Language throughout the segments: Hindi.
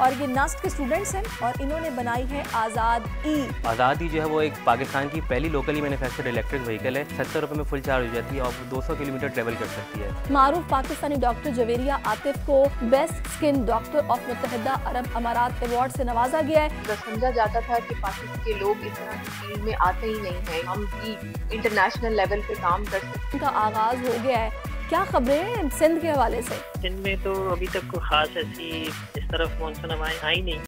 और ये नस्ट के स्टूडेंट्स हैं और इन्होंने बनाई है आज़ाद ई। आज़ाद ई जो है वो एक पाकिस्तान की पहली लोकली मैन्युफैक्चर्ड इलेक्ट्रिक व्हीकल है। 70 रुपये में फुल चार्ज हो जाती है और 200 किलोमीटर ट्रेवल कर सकती है। मारूफ पाकिस्तानी डॉक्टर जवेरिया आतिफ को बेस्ट स्किन डॉक्टर ऑफ मुत्तहिदा अरब अमारात अवार्ड से नवाजा गया है। समझा जाता था कि पाकिस्तान के लोग इस तरह की फील्ड में आते ही नहीं हैं, हम भी इंटरनेशनल लेवल पे काम कर सकते हैं। उनका आगाज हो गया है। क्या खबरें हैं सिंध के हवाले से? सिंध में तो अभी तक कोई खास ऐसी इस तरफ मानसून हवाएं आई नहीं।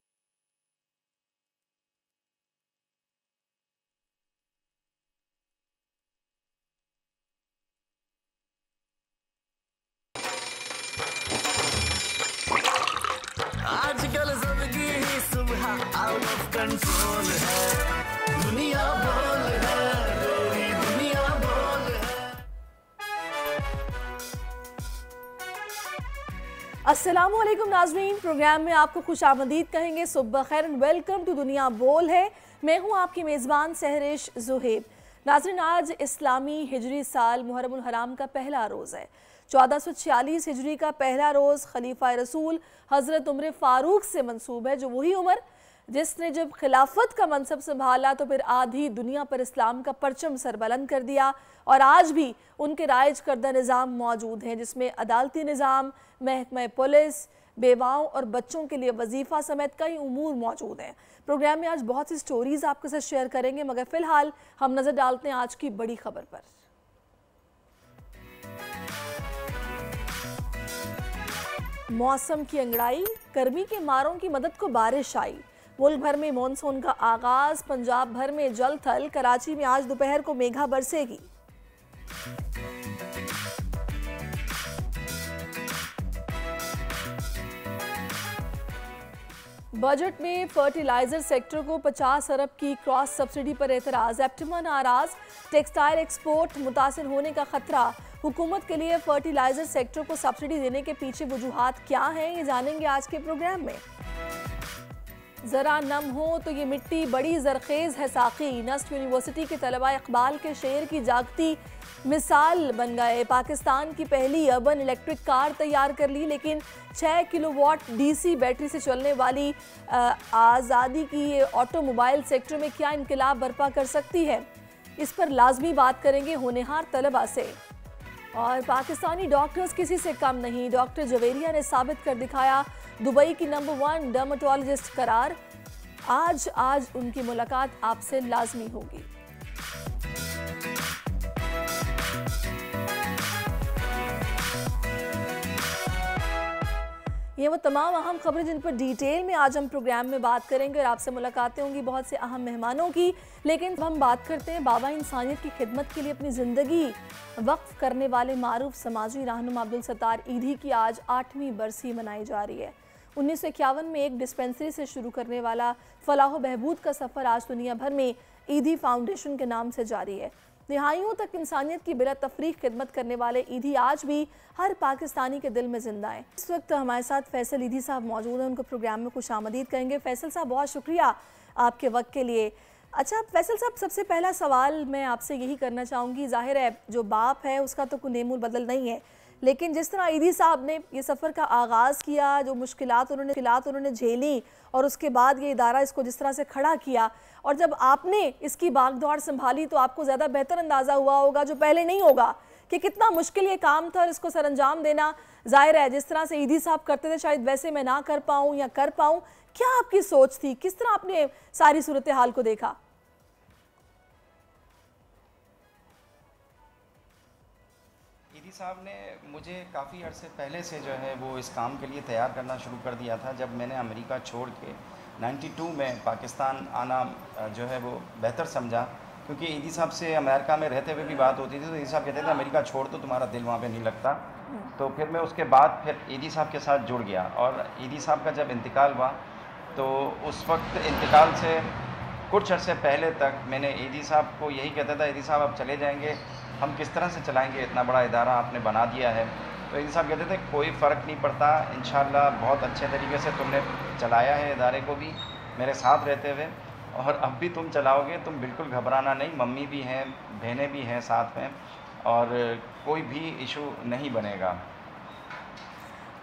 आजकल सबकी ही सुबह आउट ऑफ कंट्रोल है, दुनिया बोल है, पूरी दुनिया बोल है। अस्सलामुअलैकुम नाज़रीन, प्रोग्राम में आपको खुशामदीद कहेंगे। सुबह खैर एंड वेलकम टू दुनिया बोल है। मैं हूं आपकी मेज़बान सहरिश ज़ुहैब। नाज़रीन, आज इस्लामी हिजरी साल मुहर्रमुल हराम का पहला रोज़ है। 1446 हिजरी का पहला रोज़ खलीफा रसूल हज़रत उमर फ़ारूक से मंसूब है, जो वही उमर जिसने जब खिलाफत का मनसब संभाला तो फिर आधी दुनिया पर इस्लाम का परचम सरबलंद कर दिया। और आज भी उनके राइज करदा निज़ाम मौजूद हैं, जिसमें अदालती निज़ाम, महकमा पुलिस, बेवाओं और बच्चों के लिए वजीफ़ा समेत कई उमूर मौजूद हैं। प्रोग्राम में आज बहुत सी स्टोरीज़ आपके साथ शेयर करेंगे, मगर फ़िलहाल हम नज़र डालते हैं आज की बड़ी खबर पर। मौसम की अंगड़ाई, गर्मी के मारों की मदद को बारिश आई। मुल्क भर में मानसून का आगाज, पंजाब भर में जल थल। कराची में आज दोपहर को मेघा बरसेगी। बजट में फर्टिलाइजर सेक्टर को 50 अरब की क्रॉस सब्सिडी पर एतराज़। एप्टिमा नाराज, टेक्सटाइल एक्सपोर्ट मुतासिर होने का खतरा। हुकूमत के लिए फर्टिलाइजर सेक्टर को सब्सिडी देने के पीछे वजूहात क्या हैं, ये जानेंगे आज के प्रोग्राम में। ज़रा नम हो तो ये मिट्टी बड़ी जरखेज़ है साक़ी। नस्ट यूनिवर्सिटी के तलबा इकबाल के शेर की जागती मिसाल बन गए। पाकिस्तान की पहली अर्बन इलेक्ट्रिक कार तैयार कर ली, लेकिन 6 किलोवाट DC बैटरी से चलने वाली आज़ादी की ये ऑटोमोबाइल सेक्टर में क्या इनकलाब बर्पा कर सकती है, इस पर लाजमी बात करेंगे होनहार तलबा से। और पाकिस्तानी डॉक्टर्स किसी से कम नहीं। डॉक्टर जवेरिया ने साबित कर दिखाया, दुबई की नंबर 1 डर्मेटोलॉजिस्ट करार। आज उनकी मुलाकात आपसे लाजमी होगी। ये वो तमाम अहम खबरें जिन पर डिटेल में आज हम प्रोग्राम में बात करेंगे और आपसे मुलाकातें होंगी बहुत से अहम मेहमानों की। लेकिन हम बात करते हैं बाबा इंसानियत की खिदमत के लिए अपनी ज़िंदगी वक्फ करने वाले मारूफ समाजी रहनुमा अब्दुल सत्तार ईधी की आज 8वीं बरसी मनाई जा रही है। 1951 में एक डिस्पेंसरी से शुरू करने वाला फलाह बहबूद का सफ़र आज दुनिया भर में ईधी फाउंडेशन के नाम से जारी है। दिहाइयों तक इंसानियत की बिला तफरीक खिदमत करने वाले ईधी आज भी हर पाकिस्तानी के दिल में जिंदा है। इस वक्त हमारे साथ फैसल ईधी साहब मौजूद हैं, उनको प्रोग्राम में खुशामदीद कहेंगे। फैसल साहब, बहुत शुक्रिया आपके वक्त के लिए। अच्छा फैसल साहब, सबसे पहला सवाल मैं आपसे यही करना चाहूँगी, ज़ाहिर है जो बाप है उसका तो कोई नेमूल बदल नहीं है, लेकिन जिस तरह ईदी साहब ने ये सफ़र का आगाज़ किया, जो मुश्किलात उन्होंने झेली और उसके बाद ये इदारा इसको जिस तरह से खड़ा किया, और जब आपने इसकी भागदौड़ संभाली तो आपको ज़्यादा बेहतर अंदाज़ा हुआ होगा, जो पहले नहीं होगा, कि कितना मुश्किल ये काम था और इसको सर अंजाम देना। ज़ाहिर है जिस तरह से ईदी साहब करते थे शायद वैसे मैं ना कर पाऊँ या कर पाऊँ। क्या आपकी सोच थी, किस तरह आपने सारी सूरत हाल को देखा? ईदी साहब ने मुझे काफ़ी अरसे पहले से जो है वो इस काम के लिए तैयार करना शुरू कर दिया था। जब मैंने अमेरिका छोड़ के 92 में पाकिस्तान आना जो है वो बेहतर समझा, क्योंकि ईदी साहब से अमेरिका में रहते हुए भी बात होती थी, तो ईदी साहब कहते थे अमेरिका छोड़ दो, तुम्हारा दिल वहाँ पे नहीं लगता। तो फिर मैं उसके बाद फिर ईदी साहब के साथ जुड़ गया, और ईदी साहब का जब इंतकाल हुआ तो उस वक्त इंतकाल से कुछ अर्से पहले तक मैंने ईदी साहब को यही कहता था, ईदी साहब अब चले जाएंगे, हम किस तरह से चलाएंगे, इतना बड़ा इदारा आपने बना दिया है। तो ईदी साहब कहते थे कोई फ़र्क नहीं पड़ता, इंशाल्लाह बहुत अच्छे तरीके से तुमने चलाया है इदारे को भी मेरे साथ रहते हुए, और अब भी तुम चलाओगे, तुम बिल्कुल घबराना नहीं, मम्मी भी हैं, बहनें भी हैं साथ में, और कोई भी इशू नहीं बनेगा।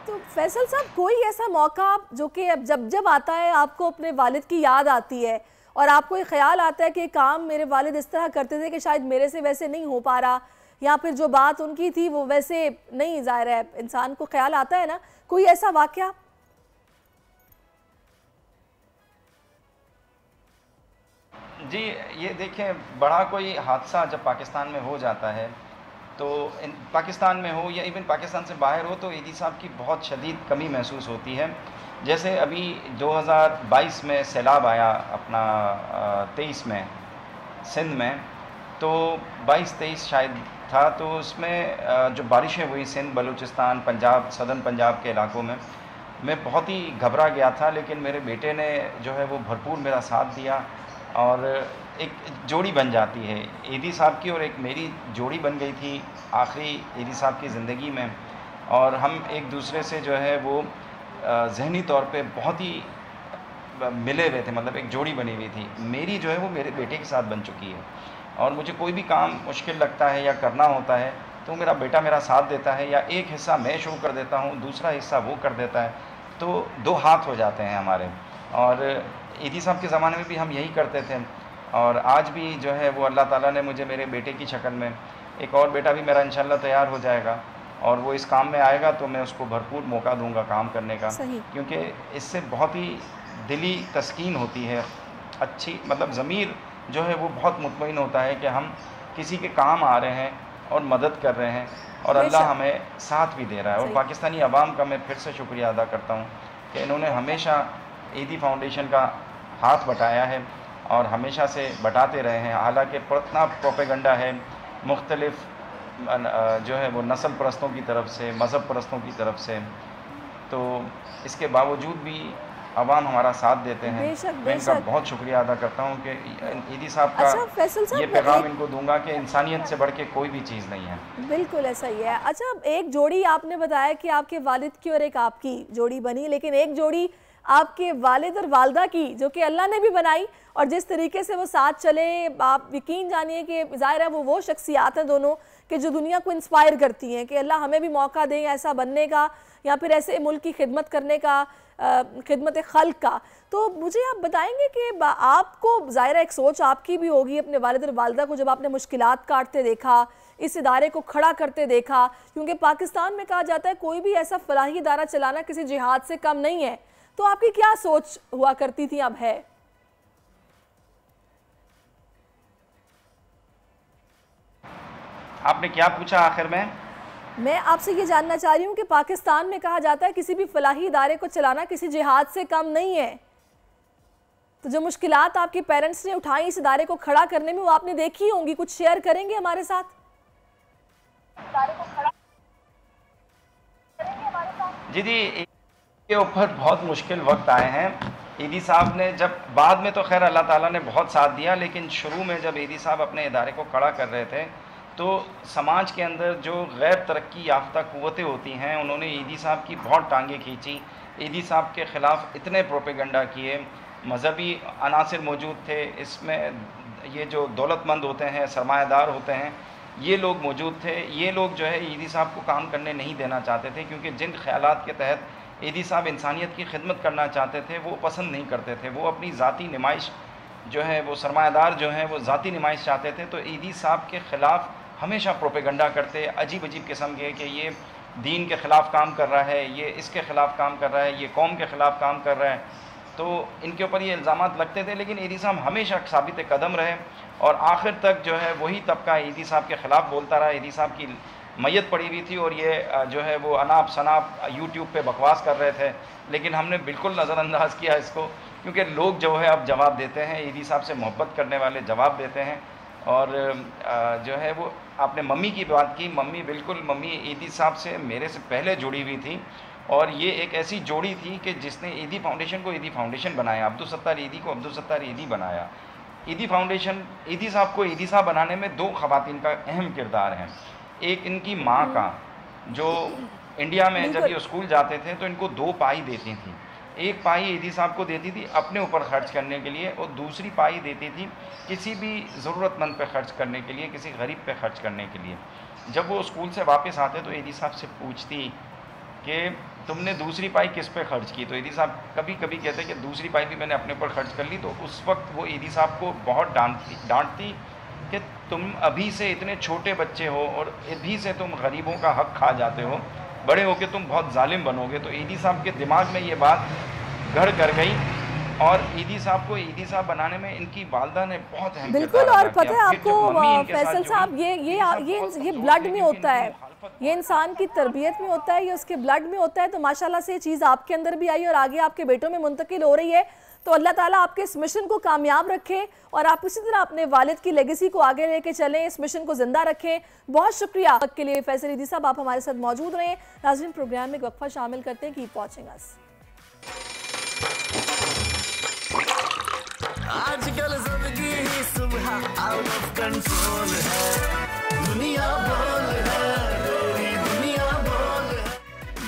तो फैसल साहब, कोई ऐसा मौका जो कि अब जब जब आता है आपको अपने वालिद की याद आती है और आपको ये ख्याल आता है कि काम मेरे वालिद इस तरह करते थे कि शायद मेरे से वैसे नहीं हो पा रहा, या फिर जो बात उनकी थी वो वैसे नहीं, ज़ाहिर है इंसान को ख्याल आता है ना, कोई ऐसा वाक़या? जी, ये देखें, बड़ा कोई हादसा जब पाकिस्तान में हो जाता है तो पाकिस्तान में हो या इवन पाकिस्तान से बाहर हो तो ईदी साहब की बहुत शदीद कमी महसूस होती है। जैसे अभी 2022 में सैलाब आया अपना 23 में सिंध में, तो 22-23 शायद था, तो उसमें जो बारिशें हुई सिंध, बलूचिस्तान, पंजाब, सदर्न पंजाब के इलाकों में, मैं बहुत ही घबरा गया था। लेकिन मेरे बेटे ने जो है वो भरपूर मेरा साथ दिया और एक जोड़ी बन जाती है ईदी साहब की, और एक मेरी जोड़ी बन गई थी आखिरी ईदी साहब की ज़िंदगी में। और हम एक दूसरे से जो है वो ज़हनी तौर पे बहुत ही मिले हुए थे, मतलब एक जोड़ी बनी हुई थी। मेरी जो है वो मेरे बेटे के साथ बन चुकी है, और मुझे कोई भी काम मुश्किल लगता है या करना होता है तो मेरा बेटा मेरा साथ देता है, या एक हिस्सा मैं शुरू कर देता हूँ, दूसरा हिस्सा वो कर देता है, तो दो हाथ हो जाते हैं हमारे। और ईदी साहब के ज़माने में भी हम यही करते थे, और आज भी जो है वो अल्लाह ताला ने मुझे मेरे बेटे की शक्ल में एक और बेटा भी मेरा इंशाल्लाह तैयार हो जाएगा, और वो इस काम में आएगा तो मैं उसको भरपूर मौका दूंगा काम करने का, क्योंकि इससे बहुत ही दिली तस्कीन होती है, अच्छी मतलब ज़मीर जो है वो बहुत मुतमईन होता है कि हम किसी के काम आ रहे हैं और मदद कर रहे हैं, और अल्लाह हमें साथ भी दे रहा है। और पाकिस्तानी अवाम का मैं फिर से शुक्रिया अदा करता हूँ कि इन्होंने हमेशा ईदी फाउंडेशन का हाथ बटाया है और हमेशा से बटाते रहे हैं। हालांकि इतना प्रोपेगंडा है मुख्तलिफ जो है वो नस्ल परस्तों की तरफ से, मज़हब परस्तों की तरफ से, तो इसके बावजूद भी अवाम हमारा साथ देते हैं। मैं इनका बहुत शुक्रिया अदा करता हूँ कि ईदी साहब का ये पैगाम इनको दूंगा कि इंसानियत से बढ़ के कोई भी चीज़ नहीं है। बिल्कुल ऐसा ही है। अच्छा, एक जोड़ी आपने बताया कि आपके वालिद की और एक आपकी जोड़ी बनी, लेकिन एक जोड़ी आपके वालिद और वालदा की जो कि अल्लाह ने भी बनाई, और जिस तरीके से वो साथ चले, आप यकीन जानिए कि ज़ाहिर है वो शख्सियात हैं दोनों कि जो दुनिया को इंस्पायर करती हैं कि अल्लाह हमें भी मौका दें ऐसा बनने का, या फिर ऐसे मुल्क की खिदमत करने का, खिदमत खल्क का। तो मुझे आप बताएंगे कि आपको ज़ाहिर एक सोच आपकी भी होगी अपने वालिद और वालदा को जब आपने मुश्किलात काटते देखा, इस इदारे को खड़ा करते देखा, क्योंकि पाकिस्तान में कहा जाता है कोई भी ऐसा फलाही इदारा चलाना किसी जिहाद से कम नहीं है। तो आपकी क्या सोच हुआ करती थी, अब है? आपने क्या पूछा आखिर में? मैं आपसे ये जानना चाह रही हूँ कि पाकिस्तान में कहा जाता है किसी भी फलाही इदारे को चलाना किसी जिहाद से कम नहीं है, तो जो मुश्किलात आपके पेरेंट्स ने उठाई इस इदारे को खड़ा करने में, वो आपने देखी होंगी, कुछ शेयर करेंगे हमारे साथ? जी, के ऊपर बहुत मुश्किल वक्त आए हैं। ईदी साहब ने जब बाद में तो खैर अल्लाह ताला ने बहुत साथ दिया, लेकिन शुरू में जब ईदी साहब अपने इदारे को खड़ा कर रहे थे तो समाज के अंदर जो गैर तरक्की याफ्ता क़ुव्वतें होती हैं उन्होंने ईदी साहब की बहुत टांगें खींची। ईदी साहब के ख़िलाफ़ इतने प्रोपेगंडा किए, मजहबी अनासर मौजूद थे इसमें, ये जो दौलतमंद होते हैं, सरमायादार होते हैं, ये लोग मौजूद थे। ये लोग जो है ईदी साहब को काम करने नहीं देना चाहते थे, क्योंकि जिन ख्यालात के तहत ईदी साहब इंसानियत की खिदमत करना चाहते थे वो पसंद नहीं करते थे। वो अपनी ज़ाती नुमाइश जो है, वो सरमायादार जो हैं वो ज़ाती नुमाइश चाहते थे, तो ईदी साहब के ख़िलाफ़ हमेशा प्रोपेगंडा करते, अजीब अजीब किस्म के कि ये दीन के ख़िलाफ़ काम कर रहा है, ये इसके ख़िलाफ़ काम कर रहा है, ये कौम के ख़िलाफ़ काम कर रहा है, तो इनके ऊपर ये इल्ज़ामात लगते थे। लेकिन ईदी साहब हमेशा साबित कदम रहे और आखिर तक जो है वही तबका ईदी साहब के ख़िलाफ़ बोलता रहा। ईदी साहब की मैयत पड़ी हुई थी और ये जो है वो अनाप शनाप यूट्यूब पे बकवास कर रहे थे, लेकिन हमने बिल्कुल नज़रअंदाज किया इसको, क्योंकि लोग जो है अब जवाब देते हैं, ईदी साहब से मोहब्बत करने वाले जवाब देते हैं। और जो है वो आपने मम्मी की बात की, मम्मी बिल्कुल, मम्मी ईदी साहब से मेरे से पहले जुड़ी हुई थी, और ये एक ऐसी जोड़ी थी कि जिसने ईदी फाउंडेशन को ईदी फाउंडेशन बनाया, अब्दुल सत्तार ईदी को अब्दुल सत्तार ईदी बनाया। ईदी फाउंडेशन, ईदी साहब को ईदी साहब बनाने में दो ख़वातीन का अहम किरदार है। एक इनकी माँ का, जो इंडिया में जब ये स्कूल जाते थे तो इनको 2 पाई देती थी। एक पाई ईदी साहब को देती थी अपने ऊपर ख़र्च करने के लिए, और दूसरी पाई देती थी किसी भी ज़रूरतमंद पे ख़र्च करने के लिए, किसी गरीब पे ख़र्च करने के लिए। जब वो स्कूल से वापस आते तो ईदी साहब से पूछती कि तुमने दूसरी पाई किस पे खर्च की? तो ईदी साहब कभी कभी कहते हैं कि दूसरी पाई भी मैंने अपने ऊपर खर्च कर ली। तो उस वक्त वो ईदी साहब को बहुत डांटती कि तुम अभी से इतने छोटे बच्चे हो और अभी से तुम गरीबों का हक खा जाते हो, बड़े होके तुम बहुत जालिम बनोगे। तो ईदी साहब के दिमाग में ये बात घर कर गई और ईदी साहब को ईदी साहब बनाने में इनकी वालदा ने बहुत अहम बिल्कुल। किरदार और अदा पता है किया। फिर जब आपको मम्मी इनके साथ फैसल साहब, ये ब्लड में होता है, ये इंसान की तरबियत में होता है, ये उसके ब्लड में होता है। तो माशाल्लाह से ये चीज़ आपके अंदर भी आई और आगे आपके बेटों में मुंतकिल हो रही है। तो अल्लाह ताला आपके इस मिशन को कामयाब रखे और आप इसी तरह अपने वालिद की लेगेसी को आगे लेके चलें, इस मिशन को जिंदा रखें। बहुत शुक्रिया के लिए फैसल ईदी साहब, आप हमारे साथ मौजूद रहें। नाज़रीन, प्रोग्राम में एक वक्फा शामिल करते हैं। Keep watching us. आजकल जिंदगी ही सुबह आउट ऑफ कंट्रोल है, दुनिया बोल है, तेरी दुनिया बोल है।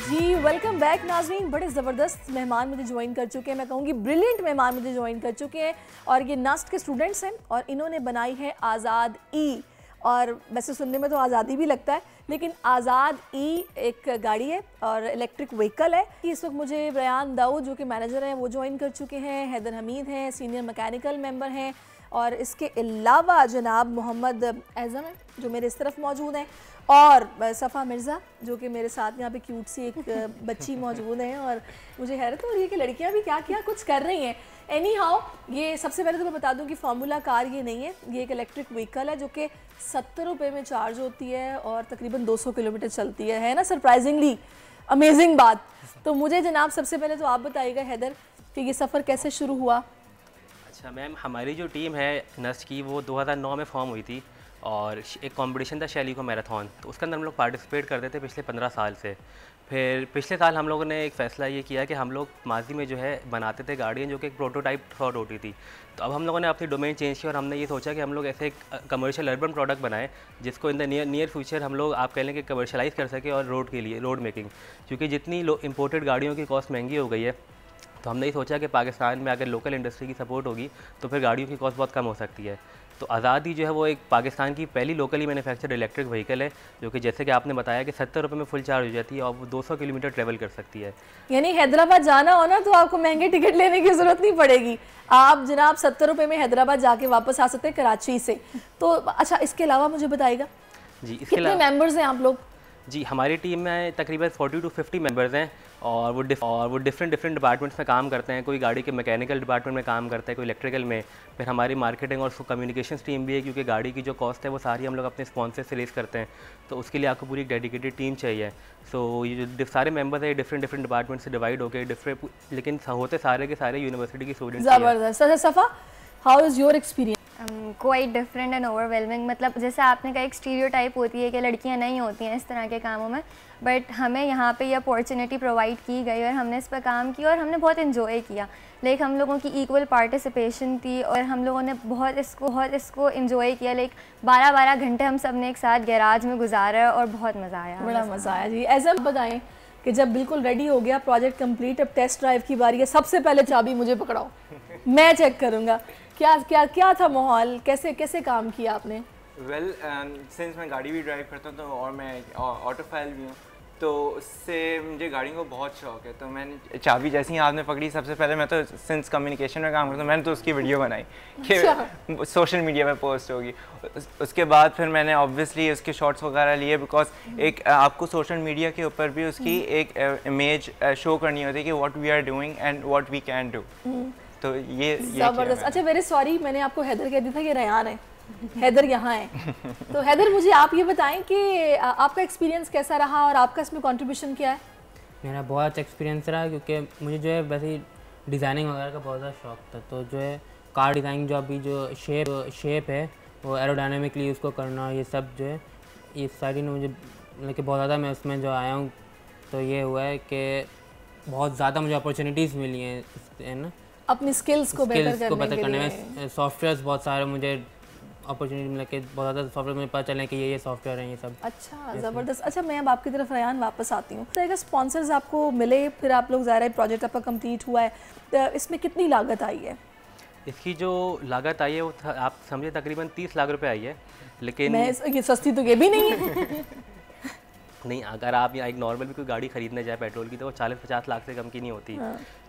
जी वेलकम बैक नाज़रीन। बड़े ज़बरदस्त मेहमान मुझे ज्वाइन कर चुके हैं, मैं कहूँगी ब्रिलियंट मेहमान मुझे ज्वाइन कर चुके हैं और ये नस्ट के स्टूडेंट्स हैं और इन्होंने बनाई है आज़ाद ई। और वैसे सुनने में तो आज़ादी भी लगता है, लेकिन आज़ाद ई एक गाड़ी है और इलेक्ट्रिक व्हीकल है। इस वक्त मुझे रयान दाऊद जो कि मैनेजर हैं वो ज्वाइन कर चुके हैं, हैदर हमीद हैं सीनियर मैकेनिकल मेंबर हैं और इसके अलावा जनाब मोहम्मद एज़म हैं जो मेरे इस तरफ मौजूद हैं और सफ़ा मिर्ज़ा जो कि मेरे साथ यहाँ पे क्यूट सी एक बच्ची मौजूद हैं। और मुझे हैरत हो रही है कि लड़कियाँ भी क्या क्या कुछ कर रही हैं। एनी हाउ, ये सबसे पहले तो मैं बता दूं कि फार्मूला कार ये नहीं है, ये एक इलेक्ट्रिक व्हीकल है जो कि 70 रुपये में चार्ज होती है और तकरीबन 200 किलोमीटर चलती है ना। सरप्राइजिंगली अमेजिंग बात। तो मुझे जनाब सबसे पहले तो आप बताइएगा हैदर कि ये सफ़र कैसे शुरू हुआ? अच्छा मैम, हमारी जो टीम है नस्ट की वो 2009 में फॉर्म हुई थी और एक कंपटीशन था शैली को मैराथन, तो उसके अंदर हम लोग पार्टिसिपेट करते थे पिछले 15 साल से। फिर पिछले साल हम लोगों ने एक फ़ैसला ये किया कि हम लोग माजी में जो है बनाते थे गाड़ियाँ जो कि एक प्रोटोटाइप थॉट होती थी। तो अब हम लोगों ने अपनी डोमेन चेंज की और हमने ये सोचा कि हम लोग ऐसे एक कमर्शियल अर्बन प्रोडक्ट बनाए जिसको इन द नियर फ्यूचर हम लोग आप कह लें कि कमर्शलाइज़ कर सके और रोड के लिए रोड मेकिंग, क्योंकि जितनी इंपोर्टेड गाड़ियों की कॉस्ट महंगी हो गई है तो हमने ये सोचा कि पाकिस्तान में अगर लोकल इंडस्ट्री की सपोर्ट होगी तो फिर गाड़ियों की कॉस्ट बहुत कम हो सकती है। तो आज़ादी जो है वो एक पाकिस्तान की पहली लोकली मैन्युफैक्चर्ड इलेक्ट्रिक व्हीकल है जो कि जैसे कि आपने बताया कि 70 रुपये में फुल चार्ज हो जाती है और वो 200 किलोमीटर ट्रैवल कर सकती है। यानी हैदराबाद जाना हो ना तो आपको महंगे टिकट लेने की ज़रूरत नहीं पड़ेगी, आप जनाब 70 रुपये में हैदराबाद जाके वापस आ सकते हैं कराची से। तो अच्छा, इसके अलावा मुझे बताइएगा जी इसके कितने मेंबर्स हैं आप लोग? जी हमारी टीम में तकरीबन 40 to 50 मेंबर्स हैं और वो डिफरेंट डिपार्टमेंट्स में काम करते हैं। कोई गाड़ी के मैकेनिकल डिपार्टमेंट में काम करता है, कोई इलेक्ट्रिकल में, फिर हमारी मार्केटिंग और कम्युनिकेशंस टीम भी है क्योंकि गाड़ी की जो कॉस्ट है वो सारी हम लोग अपने स्पॉन्सर से रेस करते हैं, तो उसके लिए आपको पूरी एक डेडिकेटेड टीम चाहिए। सो ये जो सारे मेंबर्स हैं डिफरेंट डिपार्टमेंट से डिवाइड होकर डिफरेंट, लेकिन होते सारे के सारे यूनिवर्सिटी के स्टूडेंट्स। ज़बरदस्त। अच्छा सफ़ा, how is your experience? Quite different and overwhelming. मतलब जैसे आपने कहा एक स्टीरियोटाइप होती है कि लड़कियां नहीं होती हैं इस तरह के कामों में, बट हमें यहाँ पे ये अपॉर्चुनिटी प्रोवाइड की गई और हमने इस पर काम किया और हमने बहुत इन्जॉय किया। लाइक हम लोगों की इक्वल पार्टिसिपेशन थी और हम लोगों ने बहुत इसको इन्जॉय किया। लाइक 12-12 घंटे हम सब ने एक साथ गैराज में गुजारा और बहुत मज़ा आया। बड़ा मज़ा आया जी। ऐसा बताएं कि जब बिल्कुल रेडी हो गया प्रोजेक्ट कंप्लीट, अब टेस्ट ड्राइव की बारी है, सबसे पहले चाबी मुझे पकड़ाओ, मैं चेक करूँगा। क्या था माहौल, कैसे काम किया आपने? वेल सिंस मैं गाड़ी भी ड्राइव करता हूँ तो और मैं ऑटोफाइल भी हूँ, तो उससे मुझे गाड़ियों को बहुत शौक है। तो मैंने चाबी जैसे ही आपने पकड़ी, सबसे पहले मैं तो सिंस कम्युनिकेशन में काम करता हूँ, मैंने तो उसकी वीडियो बनाई कि सोशल मीडिया में पोस्ट होगी। उसके बाद फिर मैंने ऑब्वियसली उसके शॉट्स वगैरह लिए, बिकॉज एक आपको सोशल मीडिया के ऊपर भी उसकी एक इमेज शो करनी होती है कि what we are doing and what we can do. तो ये ज़बरदस्त। अच्छा वेरी सॉरी, मैंने आपको हैदर कह दिया था, ये रयान है, हैदर यहाँ है। तो हैदर मुझे आप ये बताएं कि आपका एक्सपीरियंस कैसा रहा और आपका इसमें कंट्रीब्यूशन क्या है? मेरा बहुत अच्छा एक्सपीरियंस रहा क्योंकि मुझे जो है वैसे ही डिज़ाइनिंग वगैरह का बहुत ज़्यादा शौक था। तो जो है कार डिज़ाइनिंग जो अभी जो शेप है वो एरोडायनामिकली उसको करना, ये सब जो है ये सारी ने मुझे मतलब कि बहुत ज़्यादा मैं उसमें जो आया हूँ तो ये हुआ है कि बहुत ज़्यादा मुझे अपॉर्चुनिटीज़ मिली हैं, है ना, अपनी स्किल्स को बेहतर करने में। सॉफ्टवेयर्स बहुत सारे मुझे अपॉर्चुनिटी मिला कि बहुत ज़्यादा सॉफ्टवेयर मुझे पता चले कि ये सॉफ्टवेयर हैं ये सब। अच्छा ज़बरदस्त। अच्छा मैं अब आपकी तरफ रयान वापस आती हूँ। तो अगर स्पॉन्सर्स आपको मिले, फिर आप लोग ज़ाहिर है प्रोजेक्ट आपका कंप्लीट हुआ है, तो इसमें कितनी लागत आई है? इसकी जो लागत आई है वो आप समझे तकरीबन 30 लाख रुपए आई है, लेकिन ये सस्ती तो ये भी नहीं है। नहीं, अगर आप यहाँ एक नॉर्मल भी कोई गाड़ी खरीदने जाए पेट्रोल की तो वो 40-50 लाख से कम की नहीं होती।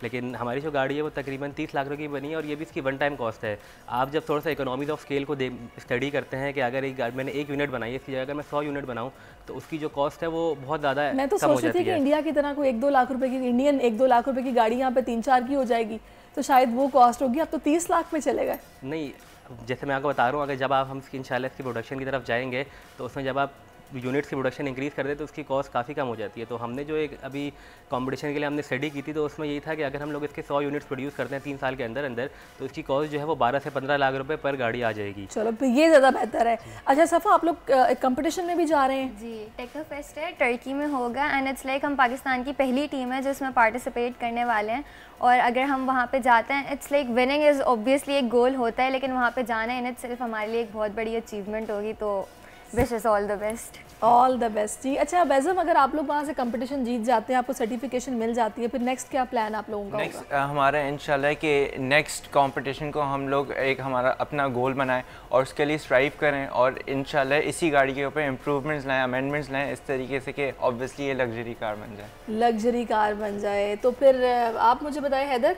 लेकिन हमारी जो गाड़ी है वो तकरीबन 30 लाख रुपये की बनी है और ये भी इसकी वन टाइम कॉस्ट है। आप जब थोड़ा सा इकोनॉमीज ऑफ स्केल को स्टडी करते हैं कि अगर एक गाड़ी मैंने 1 यूनिट बनाई है, इसकी जगह अगर मैं 100 यूनिट बनाऊँ तो उसकी जो कॉस्ट है वो बहुत ज़्यादा मैं तो सोच रही थी कि इंडिया की तरह कोई 1-2 लाख रुपए की इंडियन 1-2 लाख रुपए की गाड़ी यहाँ पे 3-4 की हो जाएगी तो शायद वो कॉस्ट होगी, अब तो 30 लाख में चले गए। नहीं, जैसे मैं आपको बता रहा हूँ, अगर जब आप हम इंशाल्लाह इसकी प्रोडक्शन की तरफ जाएंगे तो उसमें जब आप यूनिट्स की प्रोडक्शन इंक्रीज़ कर दे तो उसकी कॉस्ट काफ़ी कम हो जाती है। तो हमने जो एक अभी कंपटीशन के लिए हमने स्टडी की थी तो उसमें यही था कि अगर हम लोग इसके 100 यूनिट्स प्रोड्यूस करते हैं 3 साल के अंदर अंदर तो इसकी कॉस्ट जो है वो 12 से 15 लाख रुपए पर गाड़ी आ जाएगी। चलो तो ये ज़्यादा बेहतर है। अच्छा सफ़ा, आप लोग कंपटीशन में भी जा रहे हैं? जी, टेक्नोफेस्ट है, टर्की में होगा एंड इट्स लाइक हम पाकिस्तान की पहली टीम है जो इसमें पार्टिसिपेट करने वाले हैं और अगर हम वहाँ पे जाते हैं it's like winning is obviously एक गोल होता है लेकिन वहाँ पे जाना इन इट सिर्फ हमारे लिए एक बहुत बड़ी अचीवमेंट होगी। तो wishes all the best. All the best ji. अच्छा बैज़म, अगर आप लोग वहाँ से कंपटीशन जीत जाते हैं, आपको सर्टिफिकेशन मिल जाती है, फिर नेक्स्ट क्या प्लान आप लोगों का होगा? हमारा इंशाल्लाह कि नेक्स्ट कंपटीशन को हम लोग एक हमारा अपना गोल बनाएं और उसके लिए स्ट्राइव करें और इंशाल्लाह इसी गाड़ी के ऊपर इम्प्रूवमेंट्स लाएं, अमेंडमेंट्स लाएं इस तरीके से कि ऑब्वियसली ये लग्जरी कार बन जाए। लग्जरी कार बन जाए। तो फिर आप मुझे बताएं हैदर,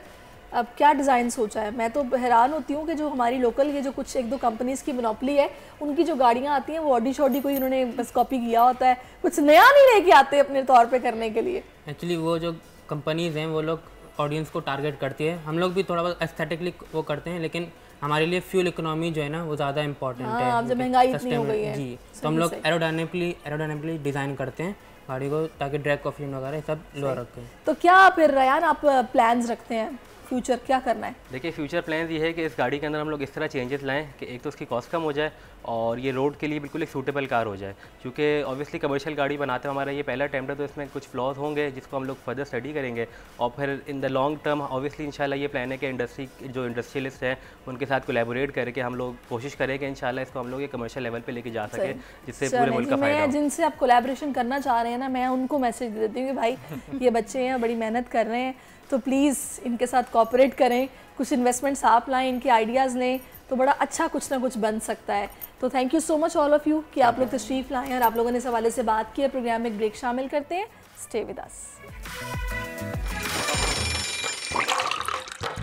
अब क्या डिज़ाइन सोचा है? मैं तो हैरान होती हूँ कि जो हमारी लोकल ये जो कुछ 1-2 कंपनीज़ की मोनोपोली है उनकी जो गाड़ियाँ आती हैं वो ऑडी शॉडी कोई उन्होंने बस कॉपी किया होता है, कुछ नया नहीं लेके आते अपने तौर पे करने के लिए। एक्चुअली वो जो कंपनीज़ हैं वो लोग ऑडियंस को टारगेट करती है, हम लोग भी थोड़ा बहुत एस्थेटिकली वो करते हैं लेकिन हमारे लिए फ्यूल इकोनॉमी जो है ना वो ज़्यादा इंपॉर्टेंट है। अब जब महंगाई इतनी हो गई है जी, तो हम लोग एरोडायनेमिकली डिज़ाइन करते हैं गाड़ी को ताकि ड्रैग कोएफिशिएंट वगैरह सब लो रखें। तो क्या फिर रयान आप प्लान्स रखते हैं, फ्यूचर क्या करना है? देखिए, फ्यूचर प्लान ये है कि इस गाड़ी के अंदर हम लोग इस तरह चेंजेस लाएं कि एक तो उसकी कॉस्ट कम हो जाए और ये रोड के लिए बिल्कुल एक सूटेबल कार हो जाए, क्योंकि ऑब्वियसली कमर्शियल गाड़ी बनाते हैं, हमारा ये पहला अटैम्प्ट है तो इसमें कुछ फ्लॉज होंगे जिसको हम लोग फर्दर स्टडी करेंगे और फिर in the long term obviously इंशाल्लाह ये प्लान है कि इंडस्ट्रियलिस्ट हैं उनके साथ कोलैबोरेट करके हम लोग कोशिश करें कि इंशाल्लाह इसको हम लोग एक कमर्शियल लेवल पे लेके जा सके जिससे पूरे मुल्क का फायदा हो। जिनसे आप कोलैबोरेशन करना चाह रहे हैं ना, मैं उनको मैसेज दे देती हूँ कि भाई ये बच्चे हैं बड़ी मेहनत कर रहे हैं तो प्लीज़ इनके साथ कोऑपरेट करें, कुछ इन्वेस्टमेंट्स आप लाएं, इनके आइडियाज़ लें तो बड़ा अच्छा कुछ ना कुछ बन सकता है। तो thank you so much all of you कि आप लोग तशरीफ़ लाएं और आप लोगों ने इस हवाले से बात की है। प्रोग्राम में एक ब्रेक शामिल करते हैं, स्टे विद अस।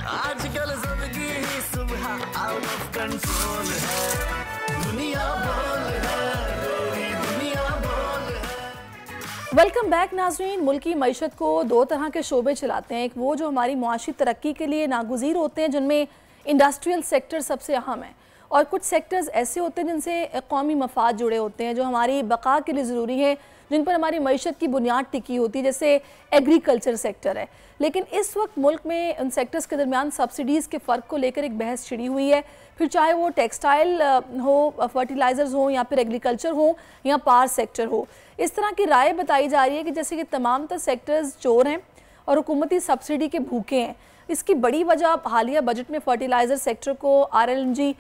आजकल सबकी ही सुबह आउट ऑफ कंट्रोल है, दुनिया बोल है, दुनिया बोल है। वेलकम बैक नाज़रीन। मुल्क की मईशत को 2 तरह के शोबे चलाते हैं, एक वो जो हमारी मुआशी तरक्की के लिए नागुज़ीर होते हैं जिनमें इंडस्ट्रियल सेक्टर सबसे अहम है और कुछ सेक्टर्स ऐसे होते हैं जिनसे कौमी मफाद जुड़े होते हैं जो हमारी बका के लिए ज़रूरी है, जिन पर हमारी मईशत की बुनियाद टिकी होती है, जैसे एग्रीकल्चर सेक्टर है। लेकिन इस वक्त मुल्क में उन सेक्टर्स के दरमियान सब्सिडीज़ के फ़र्क को लेकर एक बहस छिड़ी हुई है, फिर चाहे वो टेक्सटाइल हो, फर्टिलाइज़र्स हो या फिर एग्रीकल्चर हो या पावर सेक्टर हो। इस तरह की राय बताई जा रही है कि जैसे कि तमाम तर सेक्टर्स चोर हैं और हुकूमती सब्सिडी के भूखे हैं। इसकी बड़ी वजह हालिया बजट में फर्टिलाइज़र सेक्टर को RLNG